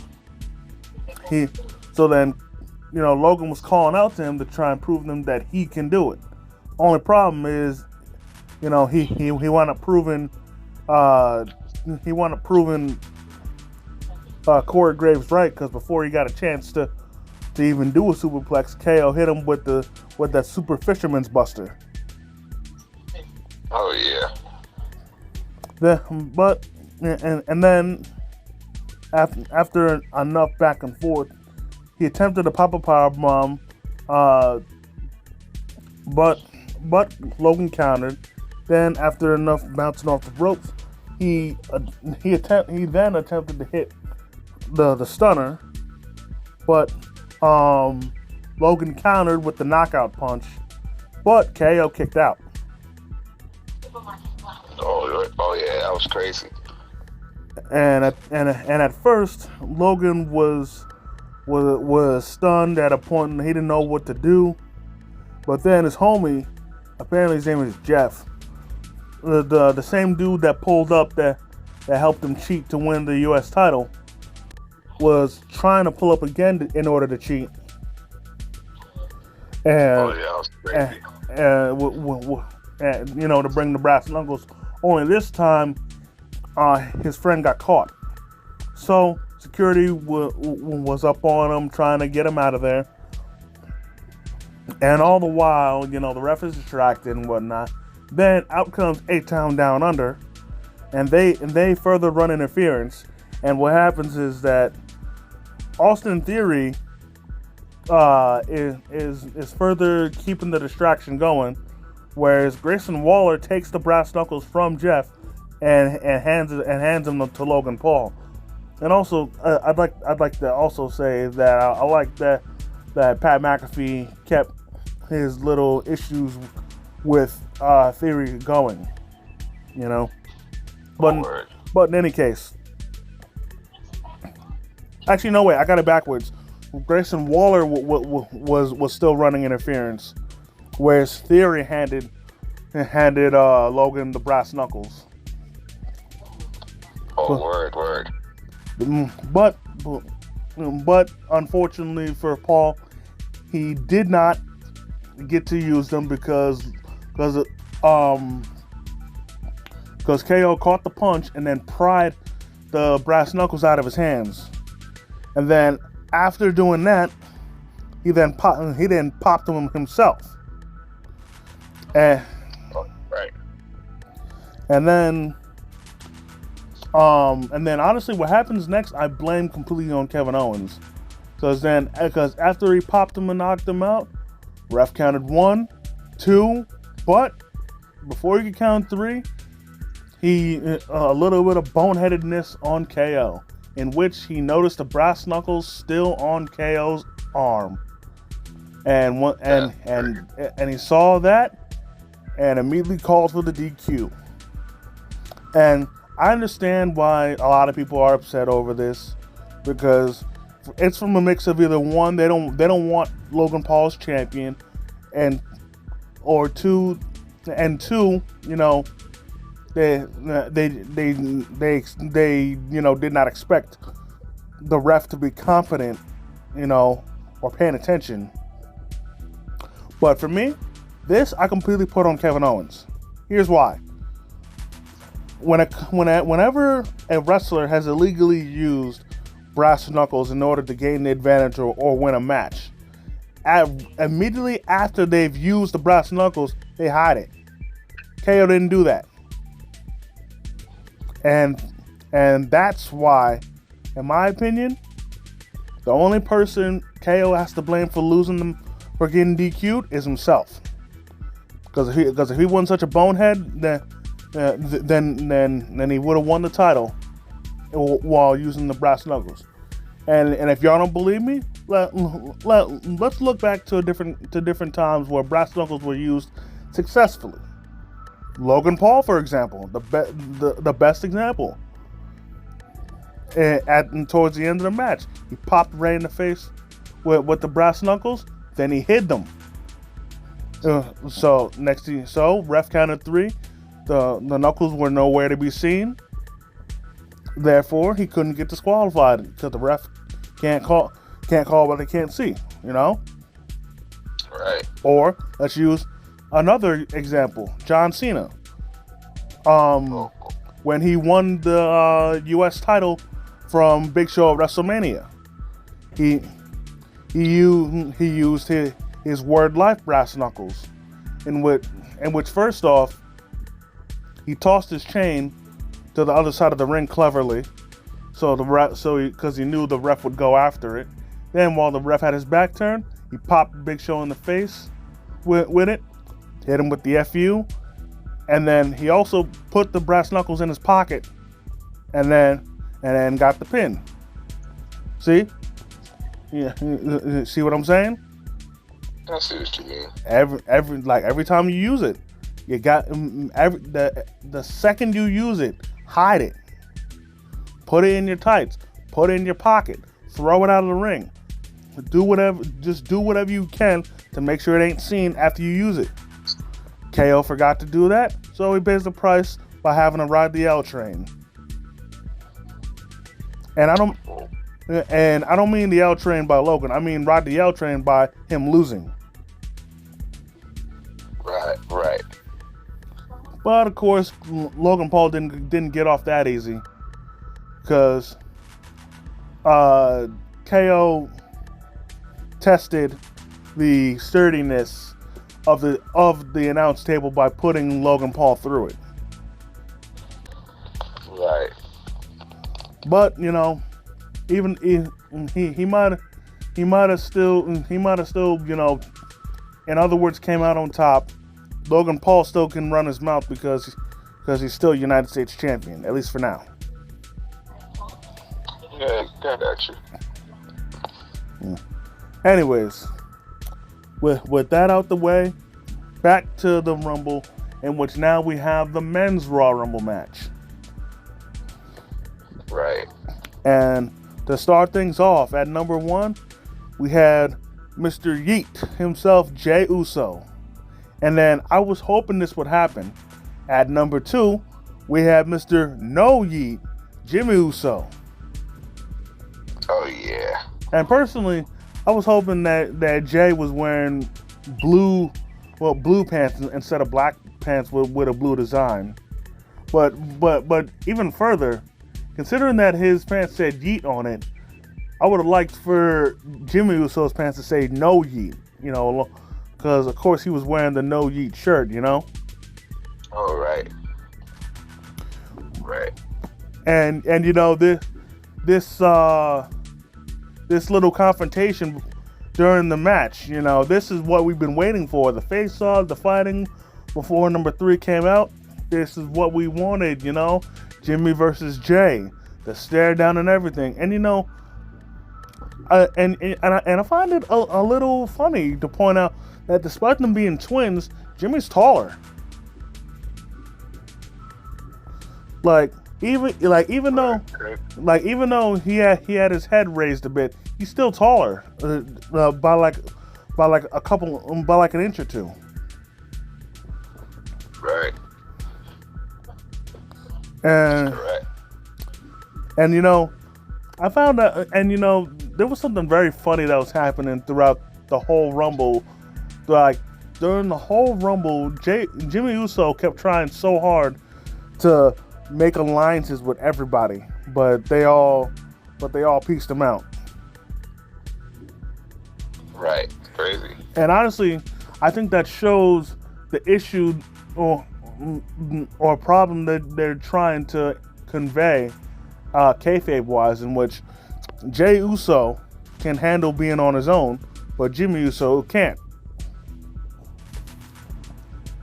Logan was calling out to him to try and prove to him that he can do it. Only problem is, he wound up proving Corey Graves right, because before he got a chance to even do a superplex, KO hit him with that super fisherman's buster. Oh yeah. And then after enough back and forth, he attempted to pop a powerbomb, but Logan countered. Then after enough bouncing off the ropes, he then attempted to hit the stunner, but Logan countered with the knockout punch, but KO kicked out. Oh yeah, that was crazy. And at first, Logan was stunned at a point and he didn't know what to do. But then his homie, apparently his name is Jeff, the same dude that pulled up that helped him cheat to win the U.S. title, was trying to pull up again in order to cheat. And, that was crazy. And to bring the brass knuckles. Only this time, his friend got caught. So security was up on him, trying to get him out of there. And all the while, the ref is distracted and whatnot. Then out comes A-Town Down Under, and they further run interference. And what happens is that Austin Theory is further keeping the distraction going, whereas Grayson Waller takes the brass knuckles from Jeff and hands them to Logan Paul. And also, I'd like to also say that I like that Pat McAfee kept his little issues with Theory going, But in any case, actually no, wait, I got it backwards. Grayson Waller was still running interference, whereas Theory handed Logan the brass knuckles. Oh, word. But but unfortunately for Paul, he did not get to use them because KO caught the punch and then pried the brass knuckles out of his hands, and then after doing that, he then popped them himself, and right. and then honestly, what happens next, I blame completely on Kevin Owens, because after he popped him and knocked him out, ref counted 1, 2, but before he could count 3, he a little bit of boneheadedness on KO, in which he noticed the brass knuckles still on KO's arm, and he saw that and immediately called for the DQ. And I understand why a lot of people are upset over this, because it's from a mix of either one, they don't want Logan Paul as champion, and two, you know, they did not expect the ref to be competent, you know, or paying attention. But for me, this I completely put on Kevin Owens. Here's why. Whenever a wrestler has illegally used brass knuckles in order to gain the advantage or win a match, immediately after they've used the brass knuckles, they hide it. KO didn't do that. And that's why, in my opinion, the only person KO has to blame for losing them, for getting DQ'd, is himself. Because if he wasn't such a bonehead, then he would have won the title while using the brass knuckles. And if y'all don't believe me, let's look back to different times where brass knuckles were used successfully. Logan Paul, for example, the best example. Towards the end of the match, he popped Ray in the face with the brass knuckles. Then he hid them. So ref counted 3. The knuckles were nowhere to be seen. Therefore, he couldn't get disqualified because the ref can't call what they can't see. You know. Right. Or let's use another example, John Cena. When he won the U.S. title from Big Show at WrestleMania, he used his Word Life brass knuckles, in which first off, he tossed his chain to the other side of the ring cleverly, because he knew the ref would go after it. Then while the ref had his back turned, he popped Big Show in the face with it, hit him with the FU, and then he also put the brass knuckles in his pocket, and then got the pin. See? Yeah, see what I'm saying? I see what you mean. Every time you use it, you got the second you use it, hide it. Put it in your tights. Put it in your pocket. Throw it out of the ring. Do whatever you can to make sure it ain't seen after you use it. KO forgot to do that, so he pays the price by having to ride the L train. And I don't mean the L train by Logan. I mean ride the L train by him losing. Right. But of course, Logan Paul didn't get off that easy, because KO tested the sturdiness of the announce table by putting Logan Paul through it. Right. But you know, even he might have still, you know, in other words, came out on top. Logan Paul still can run his mouth because he's still United States champion, at least for now. Yeah, got you. Yeah. Anyways, with that out the way, back to the Rumble, in which now we have the men's Raw Rumble match. Right. And to start things off, at number 1, we had Mr. Yeet himself, Jey Uso, And then I was hoping this would happen. At number 2, we have Mr. No Yeet, Jimmy Uso. Oh yeah. And personally, I was hoping that Jay was wearing blue pants instead of black pants with a blue design. But even further, considering that his pants said Yeet on it, I would have liked for Jimmy Uso's pants to say No Yeet, because of course he was wearing the No Yeet shirt, Oh right. And this little confrontation during the match, this is what we've been waiting for. The face-off, the fighting before number 3 came out. This is what we wanted, Jimmy versus Jay, the stare down and everything. And and I find it a little funny to point out that despite them being twins, Jimmy's taller. Even though he had his head raised a bit, he's still taller by an inch or two. Right. And Correct. and I found that, and there was something very funny that was happening throughout the whole Rumble. During the whole Rumble, Jimmy Uso kept trying so hard to make alliances with everybody, but they all pieced him out. Right. Crazy. And honestly, I think that shows the issue or problem that they're trying to convey, kayfabe wise, in which Jay Uso can handle being on his own, but Jimmy Uso can't.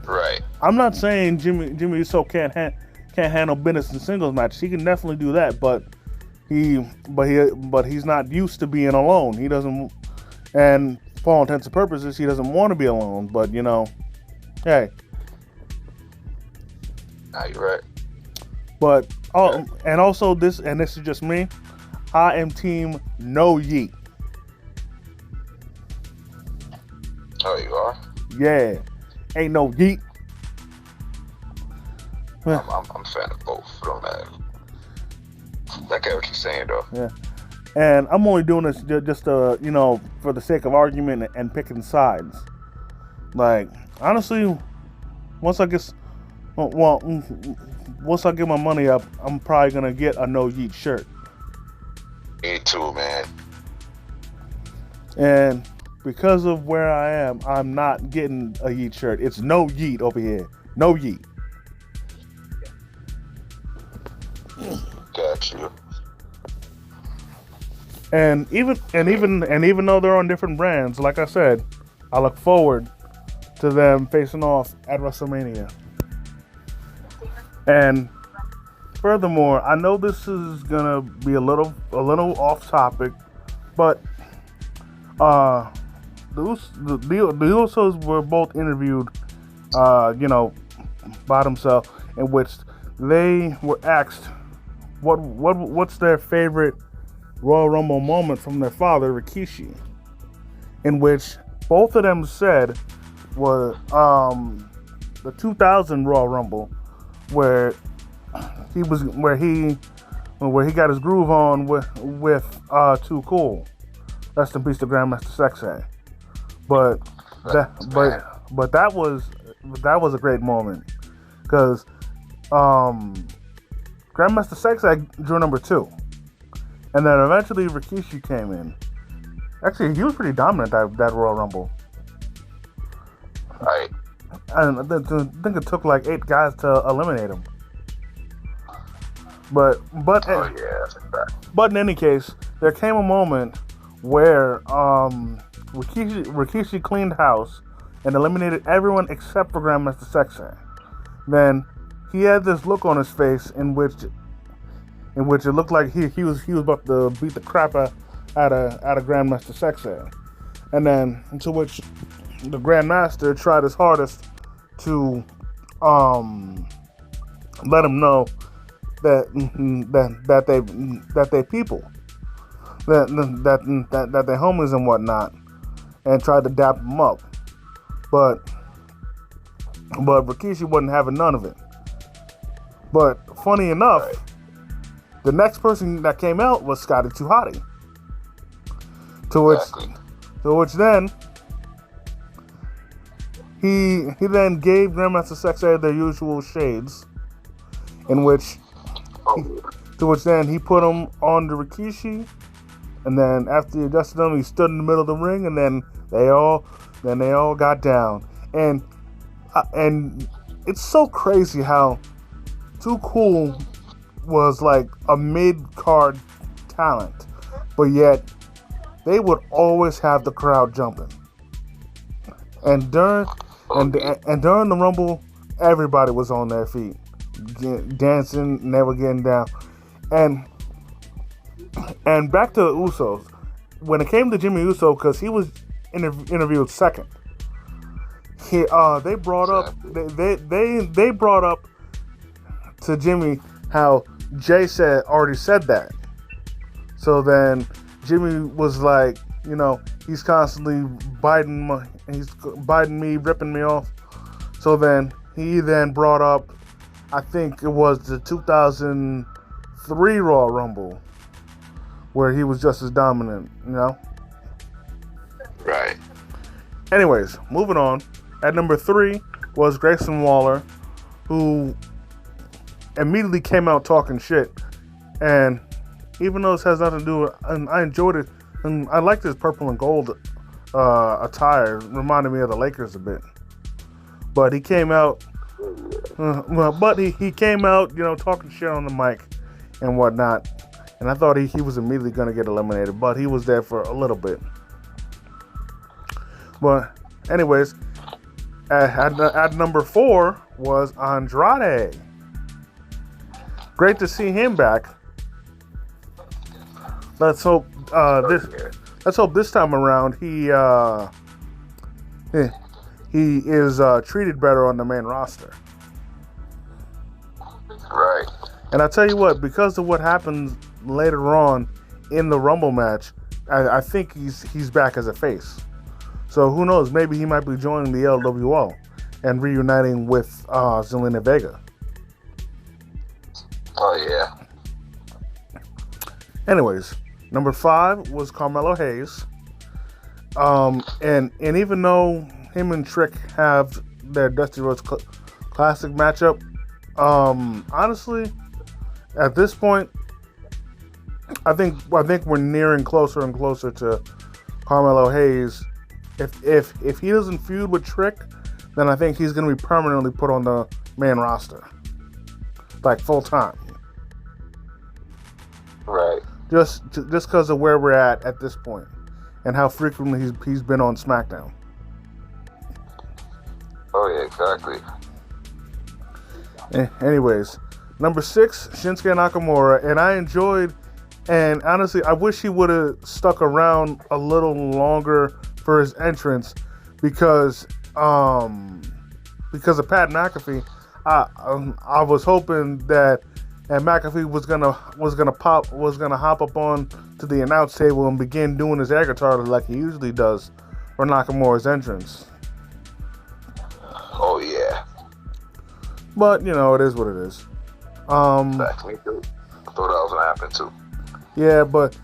Right. I'm not saying Jimmy Uso can't handle business in singles matches. He can definitely do that, but he's not used to being alone. He doesn't, and for all intents and purposes, he doesn't want to be alone. But hey. Nah, you're right. But and also this is just me. I am team No Yeet. Oh, you are? Yeah, ain't no Yeet. I'm a fan of both. Don't matter. I get what you're saying, though. Yeah, and I'm only doing this just for the sake of argument and picking sides. Honestly, once I get my money up, I'm probably gonna get a No Yeet shirt. Me too, man. And because of where I am, I'm not getting a Yeet shirt. It's No Yeet over here. No Yeet. Got you. And even though they're on different brands, like I said, I look forward to them facing off at WrestleMania. And furthermore, I know this is gonna be a little off topic, but the Usos were both interviewed, by themselves, in which they were asked what's their favorite Royal Rumble moment from their father, Rikishi, in which both of them said was the 2000 Royal Rumble, where he got his groove on with Too Cool. Rest in peace to Grandmaster Sexay. But that was a great moment, because Grandmaster Sexay drew number 2, and then eventually Rikishi came in. Actually, he was pretty dominant that Royal Rumble. Right. And I think it took like 8 guys to eliminate him. But Oh yeah, that's a fact. But in any case, there came a moment where Rikishi cleaned house and eliminated everyone except for Grandmaster Sexay. Then he had this look on his face in which it looked like he was about to beat the crap out of Grandmaster Sexay. And then to which the Grandmaster tried his hardest to let him know that they people, that they homies and whatnot, and tried to dap him up. But but Rikishi wasn't having none of it. But funny enough, Right. the next person that came out was Scotty 2 Hotty. Exactly. To which then he then gave Grandmaster Sexay their usual shades, in which Oh, to which then he put him on the Rikishi, and then after he adjusted them, he stood in the middle of the ring, and then they all got down, and it's so crazy how Too Cool was like a mid-card talent, but yet they would always have the crowd jumping. And during during the Rumble, everybody was on their feet, dancing, and they were getting down. And back to the Usos. When it came to Jimmy Uso, because he was interviewed second, they brought up they brought up to Jimmy how Jay already said that. So then Jimmy was like, he's constantly biting me, ripping me off. So then he then brought up, I think it was the 2003 Raw Rumble, where he was just as dominant, right. Anyways, moving on. At number 3 was Grayson Waller, who immediately came out talking shit. And even though this has nothing to do with, and I enjoyed it, and I liked his purple and gold attire, reminded me of the Lakers a bit. But he came out, he came out, talking shit on the mic and whatnot. And I thought he was immediately going to get eliminated, but he was there for a little bit. But anyways, at number 4 was Andrade. Great to see him back. Let's hope this time around he is treated better on the main roster. Right. And I tell you what, because of what happens later on in the Rumble match, I think he's back as a face. So who knows? Maybe he might be joining the LWO and reuniting with Zelina Vega. Oh yeah. Anyways, number 5 was Carmelo Hayes. And even though him and Trick have their Dusty Rhodes Classic matchup, honestly, at this point, I think we're nearing closer and closer to Carmelo Hayes. If he doesn't feud with Trick, then I think he's going to be permanently put on the main roster, like full time. Right. Just because of where we're at this point, and how frequently he's been on SmackDown. Oh yeah, exactly. Anyways, number 6, Shinsuke Nakamura, and I enjoyed, and honestly, I wish he would have stuck around a little longer for his entrance, because of Pat McAfee. I was hoping that McAfee was gonna hop up on to the announce table and begin doing his air guitar like he usually does for Nakamura's entrance. Oh yeah. But it is what it is. Exactly. I thought that was gonna happen too. Yeah, but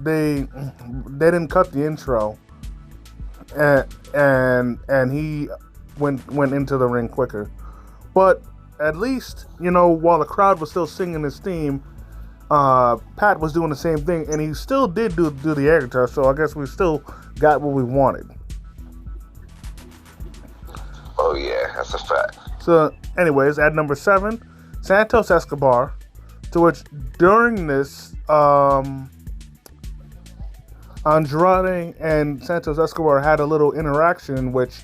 they didn't cut the intro, and he went into the ring quicker. But at least, while the crowd was still singing his theme, Pat was doing the same thing, and he still did do the air guitar. So I guess we still got what we wanted. Oh yeah, that's a fact. So, anyways, at number 7, Santos Escobar, to which during this, Andrade and Santos Escobar had a little interaction in which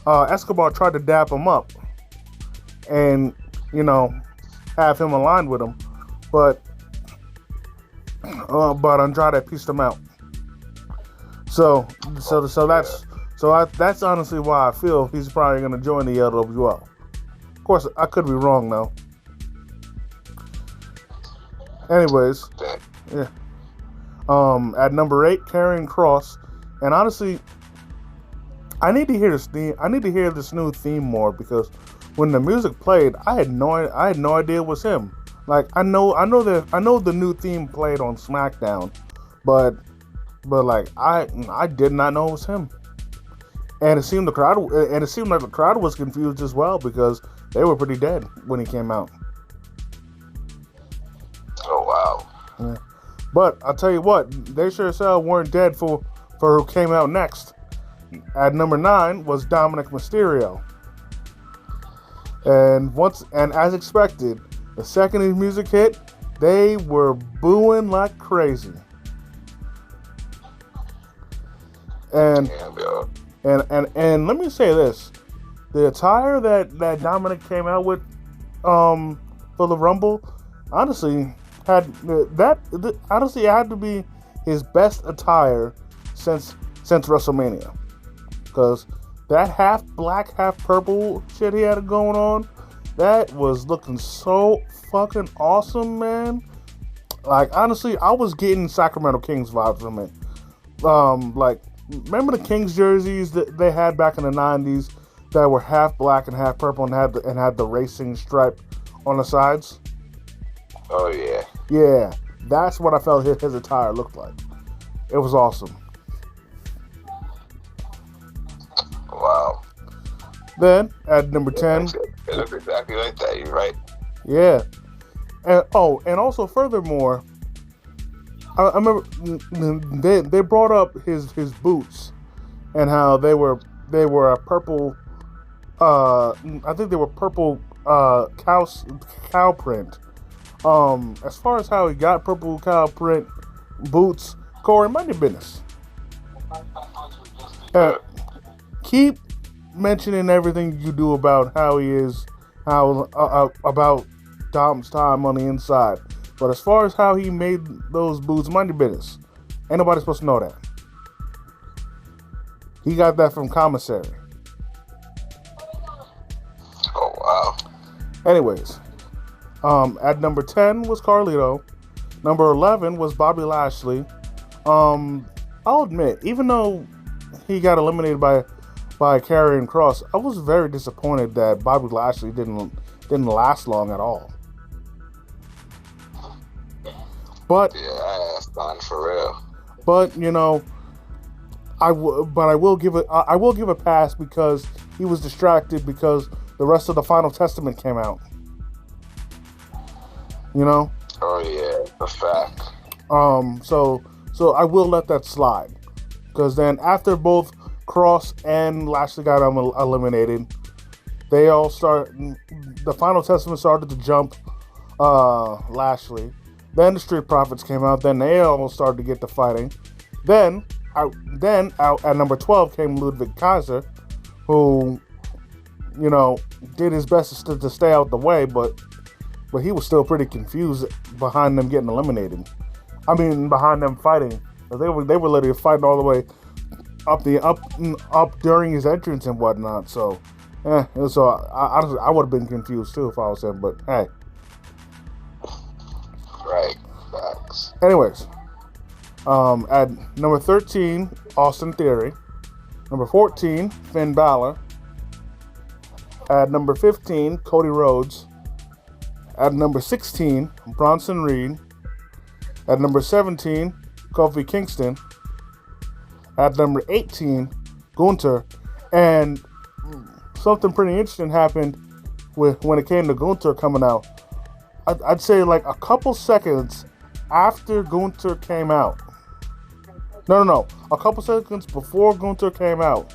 Escobar tried to dap him up and, have him aligned with him, but Andrade pieced him out. So that's honestly why I feel he's probably going to join the LWO. Of course, I could be wrong though. Anyways, yeah. At number 8, Karrion Kross, and honestly, I need to hear this theme. I need to hear this new theme more because when the music played, I had no idea it was him. Like I know the new theme played on SmackDown, but like I did not know it was him. And it seemed like the crowd was confused as well because they were pretty dead when he came out. Oh wow. Yeah. But I'll tell you what, they sure as hell weren't dead for who came out next. At number 9 was Dominic Mysterio. And as expected, the second his music hit, they were booing like crazy. And Damn, yo. and let me say this: the attire that Dominic came out with for the Rumble, honestly honestly it had to be his best attire since WrestleMania, because that half black, half purple shit he had going on, that was looking so fucking awesome, man. Like honestly, I was getting Sacramento Kings vibes from it. Like remember the Kings jerseys that they had back in the '90s that were half black and half purple and had the racing stripe on the sides? Oh yeah. Yeah, that's what I felt his attire looked like. It was awesome. Wow. Then at number 10, It looks exactly like that. You're right. yeah, and also furthermore, I remember they brought up his boots and how they were a purple. I think they were purple cow print. As far as how he got purple cow print boots, Corey, mind your business. Keep mentioning everything you do about how he is, about Dom's time on the inside. But as far as how he made those boots, mind your business. Ain't nobody supposed to know that. He got that from commissary. Oh wow. Anyways, at number 10 was Carlito. Number 11 was Bobby Lashley. I'll admit, even though he got eliminated by Karrion Kross, I was very disappointed that Bobby Lashley didn't last long at all. But Yeah, that's fine for real. but you know, I will give it a pass because he was distracted because the rest of the Final Testament came out. You know, Oh yeah, a fact. so I will let that slide because then after both Cross and Lashley got eliminated, the Final Testament started to jump Lashley. Then the Street Profits came out. Then they all started to get to fighting. Then out at number 12 came Ludwig Kaiser, who, you know, did his best to stay out the way, but he was still pretty confused behind them getting eliminated. I mean, behind them fighting. They were literally fighting all the way up during his entrance and whatnot. So I would have been confused too if I was him. But hey. Right. Facts. Anyways, at number 13, Austin Theory. Number 14, Finn Balor. At number 15, Cody Rhodes. At number 16, Bronson Reed. At number 17, Kofi Kingston. At number 18, Gunther. And something pretty interesting happened when it came to Gunther coming out. I'd say like a couple seconds after Gunther came out. No. A couple seconds before Gunther came out,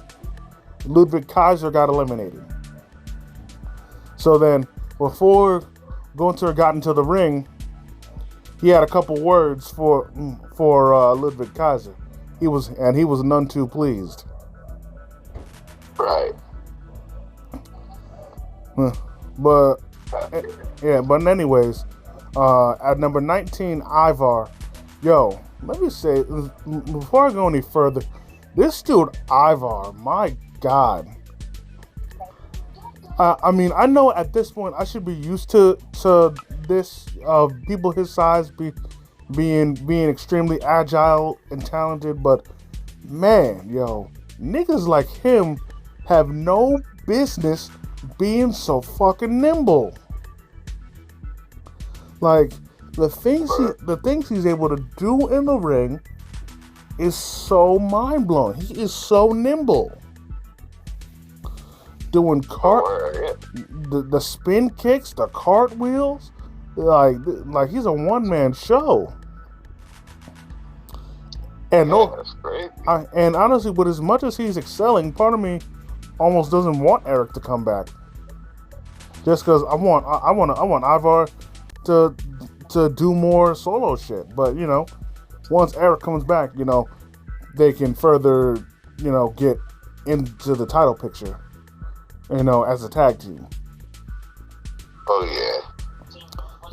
Ludwig Kaiser got eliminated. So then, before Gunther got into the ring, he had a couple words for Ludwig Kaiser. He was none too pleased. Right. But yeah, but anyways, at number 19, Ivar. Yo, let me say, before I go any further, this dude Ivar, my God. I mean, I know at this point I should be used to this people his size being extremely agile and talented, but man, yo, niggas like him have no business being so fucking nimble. Like the things he's able to do in the ring is so mind blowing. He is so nimble. Doing the spin kicks, the cartwheels, like he's a one man show. And that's crazy. And honestly, with as much as he's excelling, part of me almost doesn't want Eric to come back. Just because I want Ivar to do more solo shit. But once Eric comes back, they can further, get into the title picture, as a tag team. Oh yeah.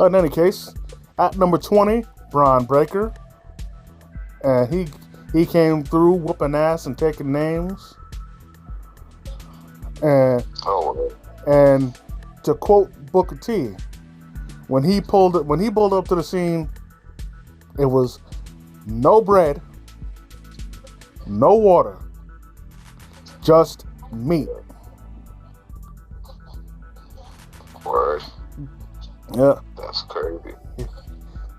In any case, at number 20, Braun Breaker. And he came through whooping ass and taking names. And to quote Booker T, when he pulled up to the scene, it was no bread, no water, just meat. Word. Yeah. That's crazy.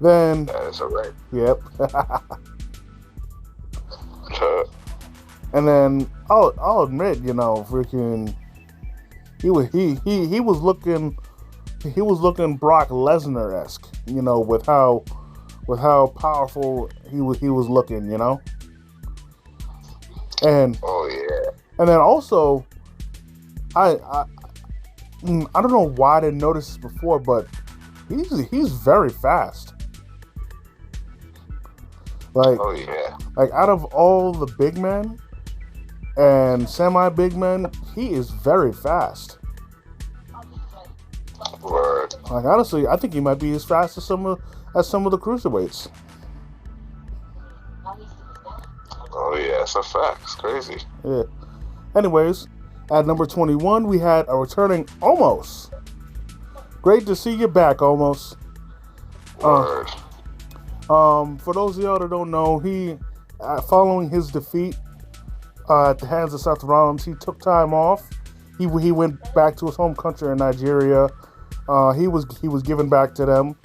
Then that is alright. Yep. And then I'll admit, freaking he was looking Brock Lesnar-esque, with how powerful he was looking, And oh yeah. And then also I don't know why I didn't notice this before, but he's very fast. Like, oh yeah. Like out of all the big men and semi-big men, he is very fast. Word. Like honestly, I think he might be as fast as some of the cruiserweights. Oh yeah, it's a fact. It's crazy. Yeah. Anyways, at number 21, we had a returning Omos. Great to see you back, Omos. Word. For those of y'all that don't know, he, following his defeat at the hands of Seth Rollins, he took time off. He went back to his home country in Nigeria. He was given back to them.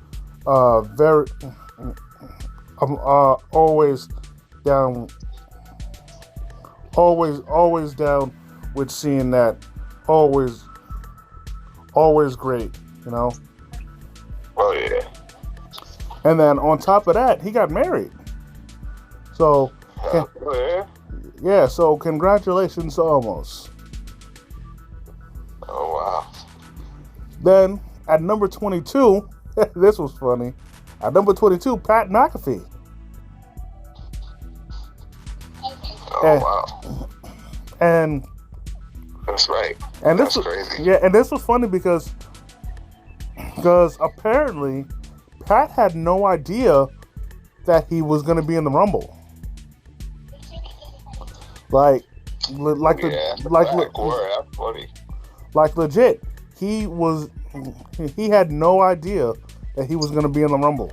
Very, always down with seeing that. Always great, Oh yeah. And then on top of that, he got married. So, yeah. So congratulations to Omos. Oh wow. Then at number 22, this was funny. At number 22, Pat McAfee. Wow. And that's right. And that's this was crazy. Yeah, and this was funny because apparently Pat had no idea that he was going to be in the Rumble. Like legit, he had no idea that he was going to be in the Rumble.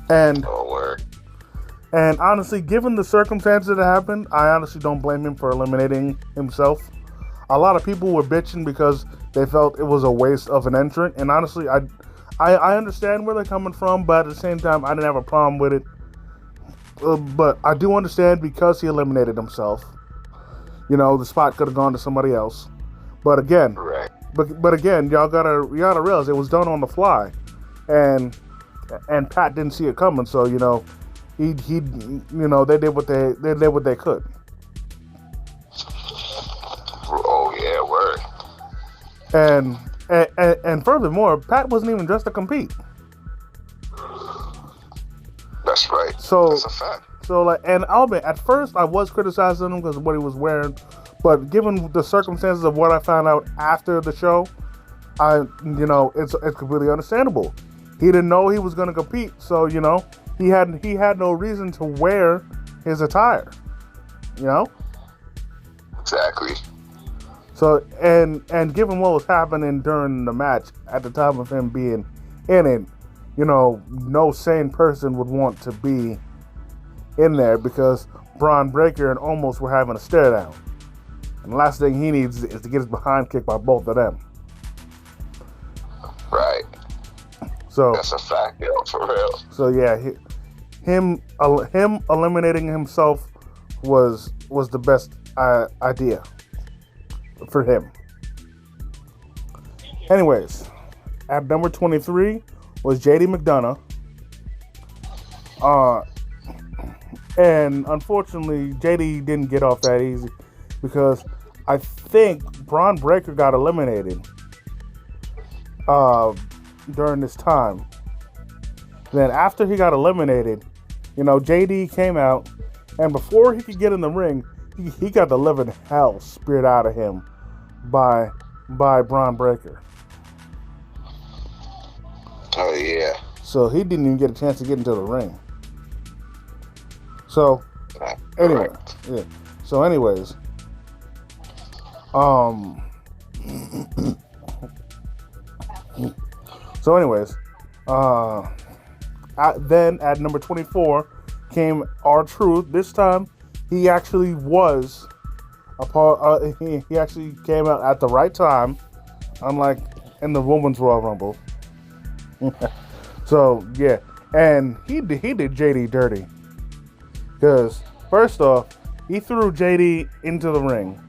And And honestly, given the circumstances that happened, I honestly don't blame him for eliminating himself. A lot of people were bitching because they felt it was a waste of an entrant. And honestly, I understand where they're coming from, but at the same time, I didn't have a problem with it. But I do understand because he eliminated himself. The spot could have gone to somebody else. But again, but again, y'all gotta realize it was done on the fly, and Pat didn't see it coming. So he they did what they could. Oh yeah, word. And furthermore, Pat wasn't even dressed to compete. That's right. So that's a fact. So and I'll admit, at first I was criticizing him because of what he was wearing, but given the circumstances of what I found out after the show, it's completely understandable. He didn't know he was going to compete, so he had no reason to wear his attire, Exactly. So and given what was happening during the match at the time of him being in it, no sane person would want to be in there because Braun Breaker and almost were having a stare down. And the last thing he needs is to get his behind kicked by both of them. Right. So that's a fact, yo, for real. So yeah, him eliminating himself was the best idea for him. Anyways, at number 23 was JD McDonough. And unfortunately, JD didn't get off that easy because I think Braun Breaker got eliminated during this time. Then after he got eliminated, JD came out, and before he could get in the ring, he got the living hell speared out of him by Braun Breaker. Oh yeah. So he didn't even get a chance to get into the ring. So anyway, yeah. So anyways, then at number 24 came R-Truth. This time, he actually was a part. He actually came out at the right time, unlike in the Women's Royal Rumble. So yeah, and he did JD dirty because first off, he threw JD into the ring,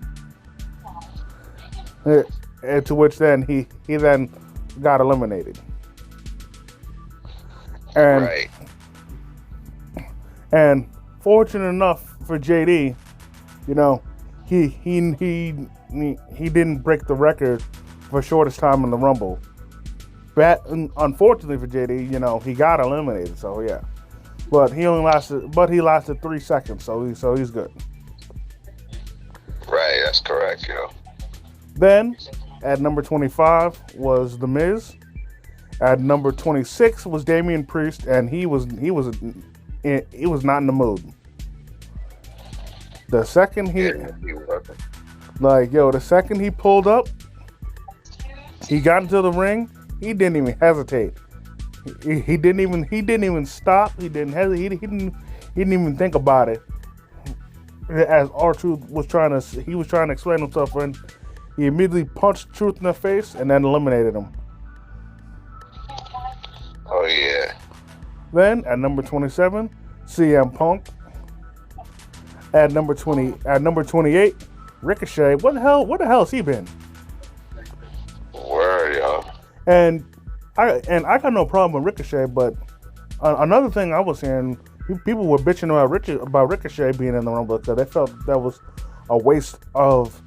to which then he then got eliminated. And right. And fortunate enough for JD, he didn't break the record for shortest time in the Rumble. But unfortunately for JD, he got eliminated. So yeah, but he lasted 3 seconds. So he's good. Right, that's correct, Then at number 25 was The Miz. At number 26 was Damian Priest, and he was not in the mood. The second the second he pulled up, he got into the ring. He didn't even hesitate. He didn't even stop. He didn't hesitate. He didn't even think about it. As R-Truth was trying to explain himself, and he immediately punched Truth in the face and then eliminated him. Oh yeah. Then at number 27, CM Punk. At number 28, Ricochet. Where the hell has he been? Word, yo. And I got no problem with Ricochet, but another thing I was hearing, people were bitching about Ricochet being in the Rumble because they felt that was a waste of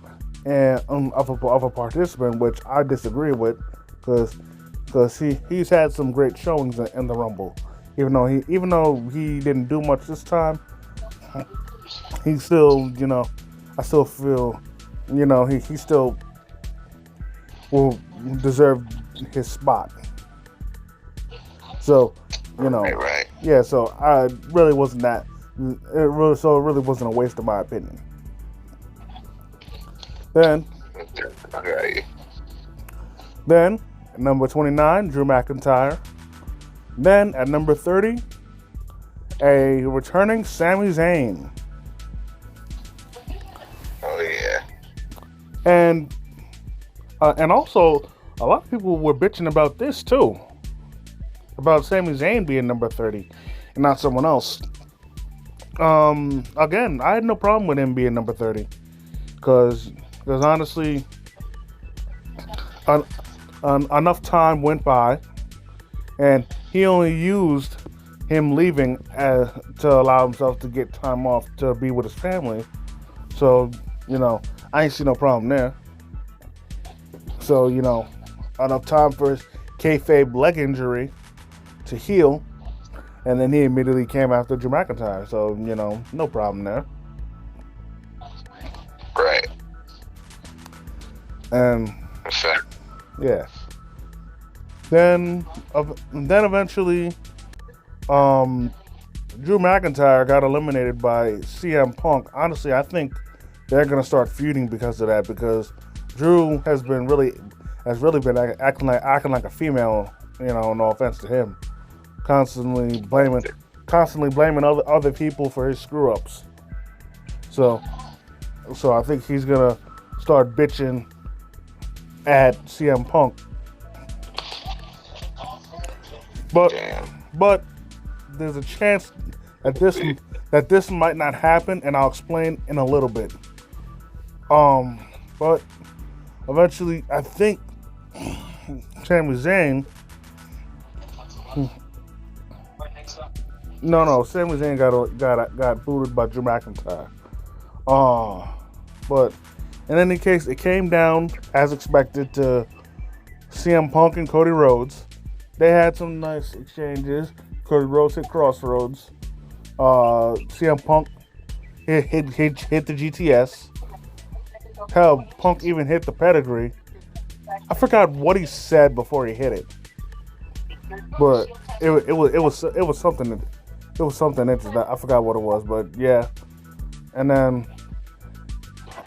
a participant, which I disagree with because he's had some great showings in the Rumble. Even though he didn't do much this time, he still, I still feel, he still will deserve his spot. So, right. Yeah. So I really wasn't that. It really wasn't a waste of my opinion. Then, Okay. Then at number 29, Drew McIntyre. Then at number 30, a returning Sami Zayn. Oh yeah. And also, a lot of people were bitching about this too. About Sami Zayn being number 30 and not someone else. Again, I had no problem with him being number 30. Because honestly, enough time went by, and he only used him leaving to allow himself to get time off to be with his family. So, I ain't see no problem there. So, enough time for his kayfabe leg injury to heal, and then he immediately came after Drew McIntyre. So, no problem there. Right. And yeah. Then eventually, Drew McIntyre got eliminated by CM Punk. Honestly, I think they're gonna start feuding because of that. Because Drew has really been acting like a female. No offense to him, constantly blaming other people for his screw ups. So I think he's gonna start bitching at CM Punk. But Damn. but there's a chance that this might not happen, and I'll explain in a little bit. But eventually, I think Sami Zayn. No, Sami Zayn got booted by Drew McIntyre. But in any case, it came down as expected to CM Punk and Cody Rhodes. They had some nice exchanges. Cody Rhodes hit Crossroads. CM Punk hit the GTS. Hell, Punk even hit the pedigree. I forgot what he said before he hit it, but it was something. It was something interesting. I forgot what it was, but yeah. And then,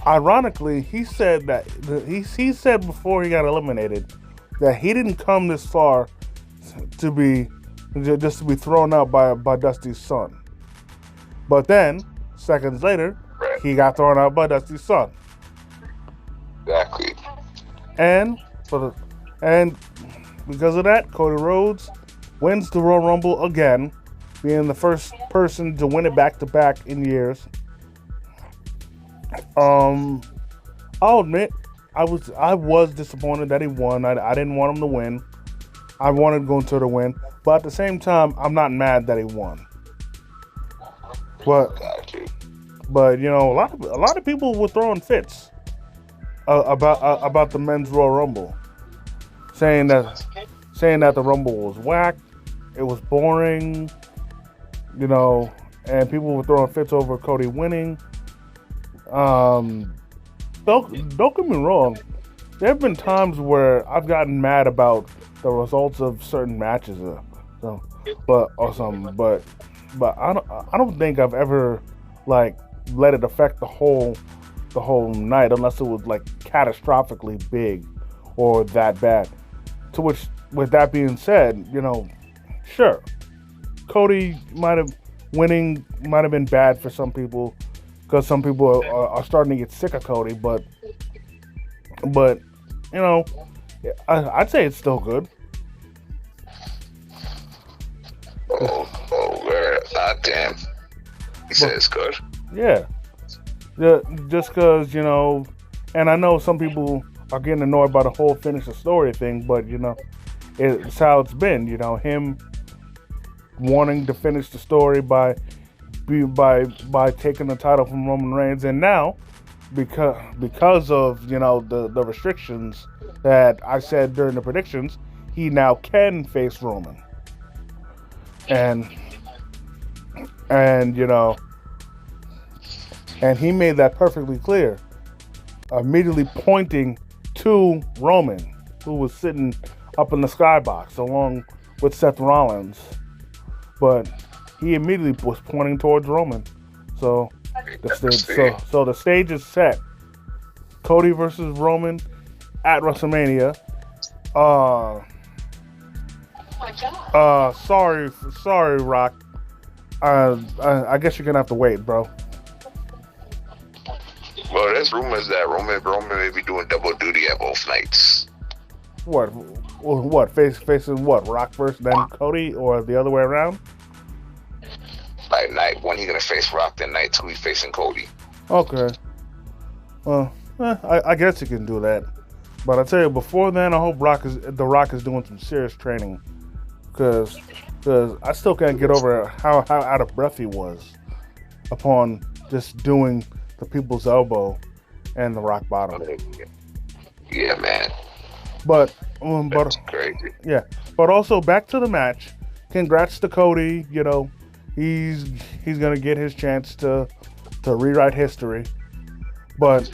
ironically, he said that he said before he got eliminated that he didn't come this far to be thrown out by Dusty's son. But then, seconds later, he got thrown out by Dusty's son. Exactly. And because of that, Cody Rhodes wins the Royal Rumble again, being the first person to win it back to back in years. I'll admit, I was disappointed that he won. I didn't want him to win. I wanted Gunther to win, but at the same time, I'm not mad that he won. But you know, a lot of people were throwing fits about the men's Royal Rumble, saying that the Rumble was whack, it was boring, you know, and people were throwing fits over Cody winning. Don't get me wrong. There have been times where I've gotten mad about the results of certain matches, but I don't think I've ever like let it affect the whole night unless it was like catastrophically big or that bad. To which, with that being said, you know, sure, Cody winning might have been bad for some people because some people are starting to get sick of Cody, but you know, I'd say it's still good. Damn. He said it's good. Yeah. Just because, you know, and I know some people are getting annoyed by the whole finish the story thing, but, you know, it's how it's been, you know, him wanting to finish the story by taking the title from Roman Reigns, and now because of, you know, the restrictions that I said during the predictions, he now can face Roman. And you know, and he made that perfectly clear, immediately pointing to Roman, who was sitting up in the skybox along with Seth Rollins. But he immediately was pointing towards Roman. So the stage is set. Cody versus Roman at WrestleMania. Sorry, Rock. I guess you're gonna have to wait, bro. Well, there's rumors that Roman may be doing double duty at both nights. What? Facing what? Rock first, then Cody, or the other way around? Like night one, he's gonna face Rock. Then night two, he's facing Cody. Okay. Well, I guess you can do that. But I tell you, before then, I hope The Rock is doing some serious training, because I still can't get over how out of breath he was upon just doing the people's elbow and the rock bottom. Yeah, man. But that's crazy. Yeah, but also back to the match. Congrats to Cody. You know, he's gonna get his chance to rewrite history. But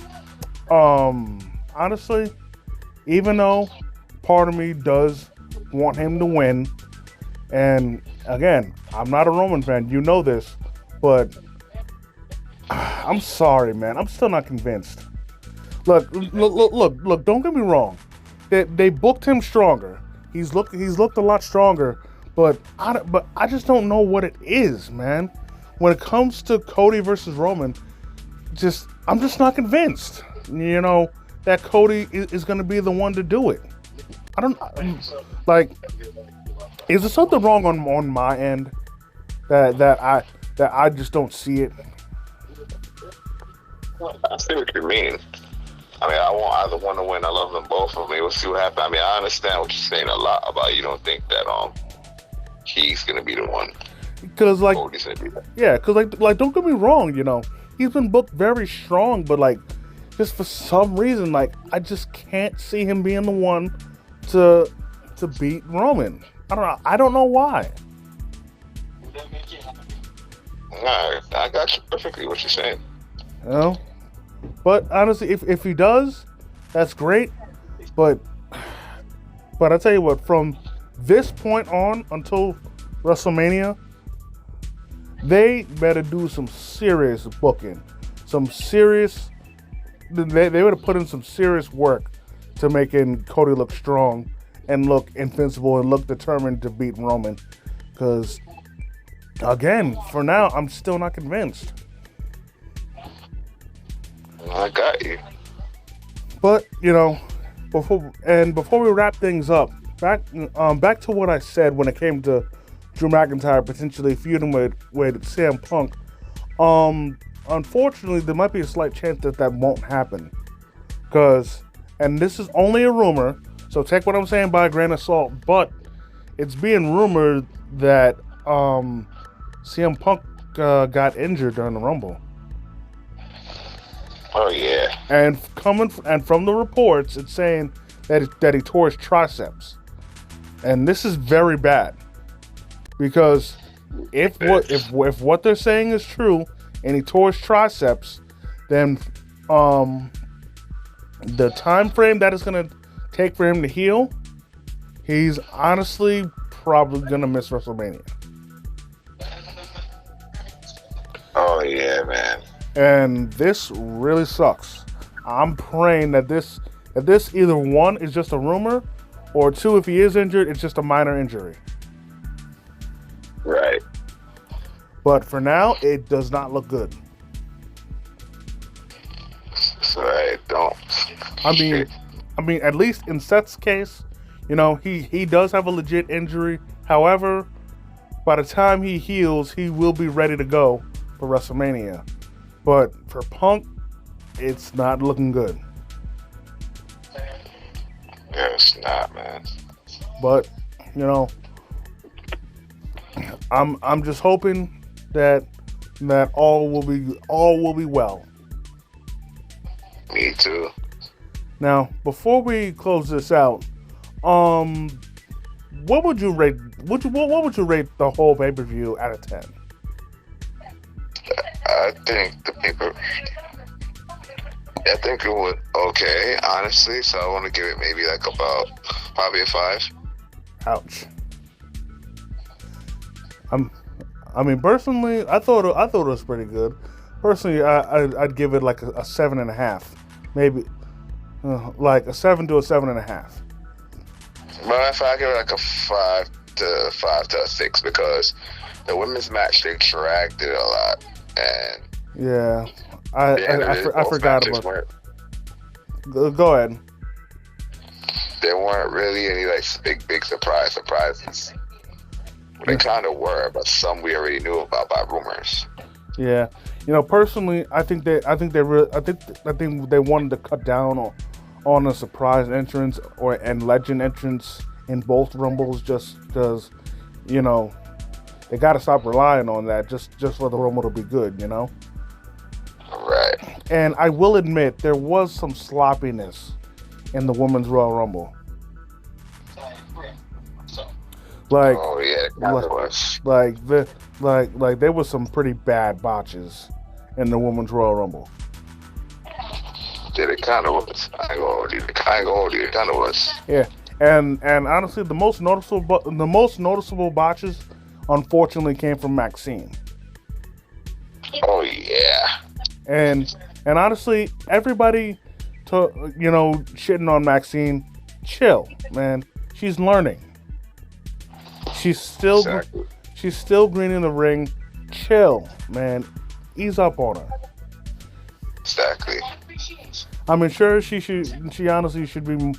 honestly, even though part of me does want him to win, and again, I'm not a Roman fan, you know this, but I'm sorry, man. I'm still not convinced. Look, don't get me wrong. They booked him stronger. He's looked a lot stronger, but I just don't know what it is, man. When it comes to Cody versus Roman, I'm just not convinced. You know that Cody is going to be the one to do it. I don't like. Is there something wrong on my end that I just don't see it? I see what you mean. I mean, I want either one to win. I love them both. I mean, we'll see what happens. I mean, I understand what you're saying a lot about you don't think that he's gonna be the one. Because like, Cody's gonna be that. yeah, because like don't get me wrong. You know, he's been booked very strong, but like, just for some reason, like I just can't see him being the one to beat Roman. I don't know why. Nah, I got you perfectly what you're saying. You know, but honestly, if he does, that's great. But I tell you what, from this point on until WrestleMania, they better do some serious booking, some serious. They would have put in some serious work to making Cody look strong and look invincible and look determined to beat Roman. Because again, for now, I'm still not convinced. I got you. But you know, before we wrap things up, back to what I said when it came to Drew McIntyre potentially feuding with CM Punk. Unfortunately, there might be a slight chance that won't happen, and this is only a rumor, so take what I'm saying by a grain of salt. But it's being rumored that CM Punk got injured during the Rumble. Oh yeah. And from the reports, it's saying that he tore his triceps, and this is very bad because if what they're saying is true, and he tore his triceps, then the time frame that it's gonna take for him to heal, he's honestly probably gonna miss WrestleMania. Oh yeah, man. And this really sucks. I'm praying that this either one is just a rumor, or two, if he is injured, it's just a minor injury. Right. But for now, it does not look good. So I don't. I mean, at least in Seth's case, you know, he does have a legit injury. However, by the time he heals, he will be ready to go for WrestleMania. But for Punk, it's not looking good. Yeah, it's not, man. But you know, I'm just hoping that all will be well. Me too. Now, before we close this out, what would you rate? What would you rate the whole pay-per-view out of 10? I think it would okay, honestly. So I want to give it maybe like about probably a 5. Ouch. I mean, personally, I thought it was pretty good. Personally, I'd give it like a 7.5, maybe like a 7 to a 7.5. But if I give it like a 5 to a 6 because the women's match they dragged it a lot and yeah, I forgot about it. Go ahead. There weren't really any like big surprises. They kind of were, but some we already knew about by rumors. Yeah, you know, personally, I think they wanted to cut down on a surprise entrance and legend entrance in both Rumbles, just because, you know, they got to stop relying on that just for the Rumble to be good, you know. Right. And I will admit there was some sloppiness in the Women's Royal Rumble. Like, oh yeah, it kind of was. Like there was some pretty bad botches in the Women's Royal Rumble. Yeah, it kind of was. I ain't gonna hold you. It kind of was. Yeah, and honestly, the most noticeable botches, unfortunately, came from Maxine. Oh yeah. And honestly, everybody, shitting on Maxine, chill, man. She's learning. She's still green in the ring. Chill, man. Ease up on her. Exactly. I mean, sure, she honestly should be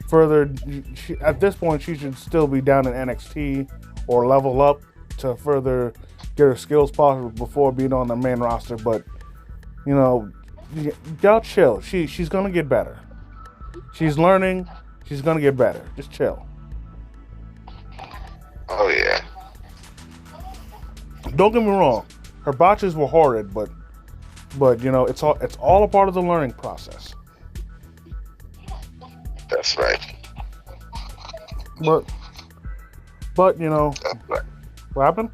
further. At this point, she should still be down in NXT or level up to further get her skills polished before being on the main roster. But you know, y'all chill. She's gonna get better. She's learning. She's gonna get better. Just chill. Oh yeah. Don't get me wrong. Her botches were horrid, but it's all a part of the learning process. That's right. But That's right. what happened?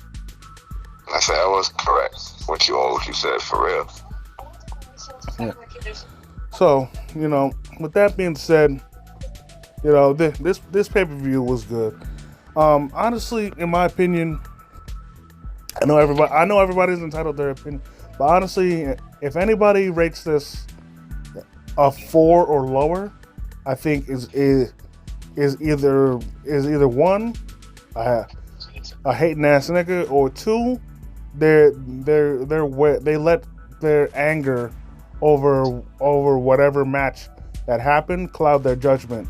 I said I was correct. What you said for real. Yeah. So with that being said, this pay per view was good. Honestly, in my opinion, I know everybody's entitled to their opinion, but honestly, if anybody rates this a 4 or lower, I think is either one a hating ass nigga, or two they let their anger over whatever match that happened cloud their judgment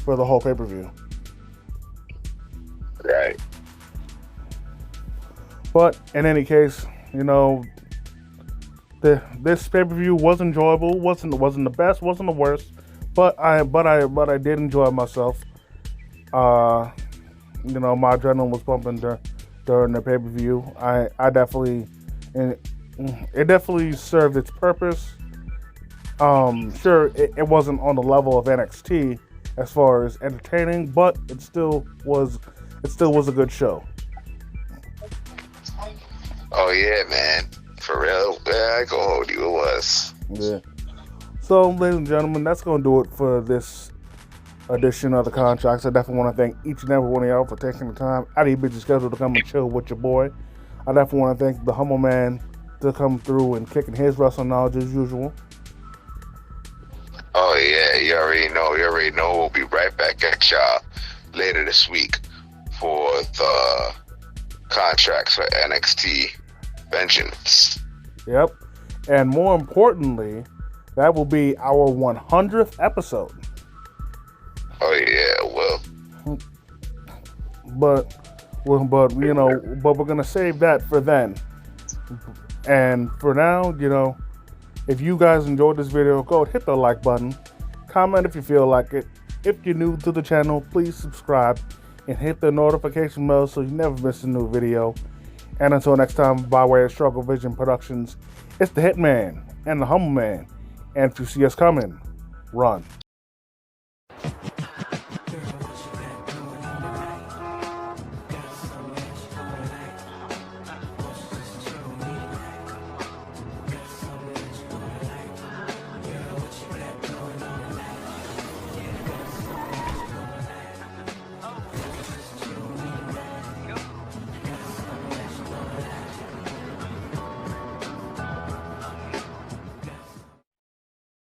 for the whole pay per view. Right. But in any case, this pay per view was enjoyable. wasn't the best, wasn't the worst, but I did enjoy myself. My adrenaline was pumping during the pay per view. I definitely, and it definitely served its purpose. Sure, it wasn't on the level of NXT as far as entertaining, but it still was a good show. Oh yeah, man. For real. Yeah, I go hold you. It was. Yeah. So, ladies and gentlemen, that's going to do it for this edition of the Contracts. I definitely want to thank each and every one of y'all for taking the time out of your busy schedule to come and chill with your boy. I definitely want to thank the humble man to come through and kicking his wrestling knowledge as usual. Oh yeah, you already know. We'll be right back at y'all later this week for the Contracts for NXT Vengeance. Yep. And more importantly, that will be our 100th episode. Oh yeah, well. But we're gonna save that for then. And for now, if you guys enjoyed this video, go hit the like button, comment if you feel like it. If you're new to the channel, please subscribe and hit the notification bell so you never miss a new video. And until next time, by way of Struggle Vision Productions, it's the Hitman and the Humble Man. And if you see us coming, run.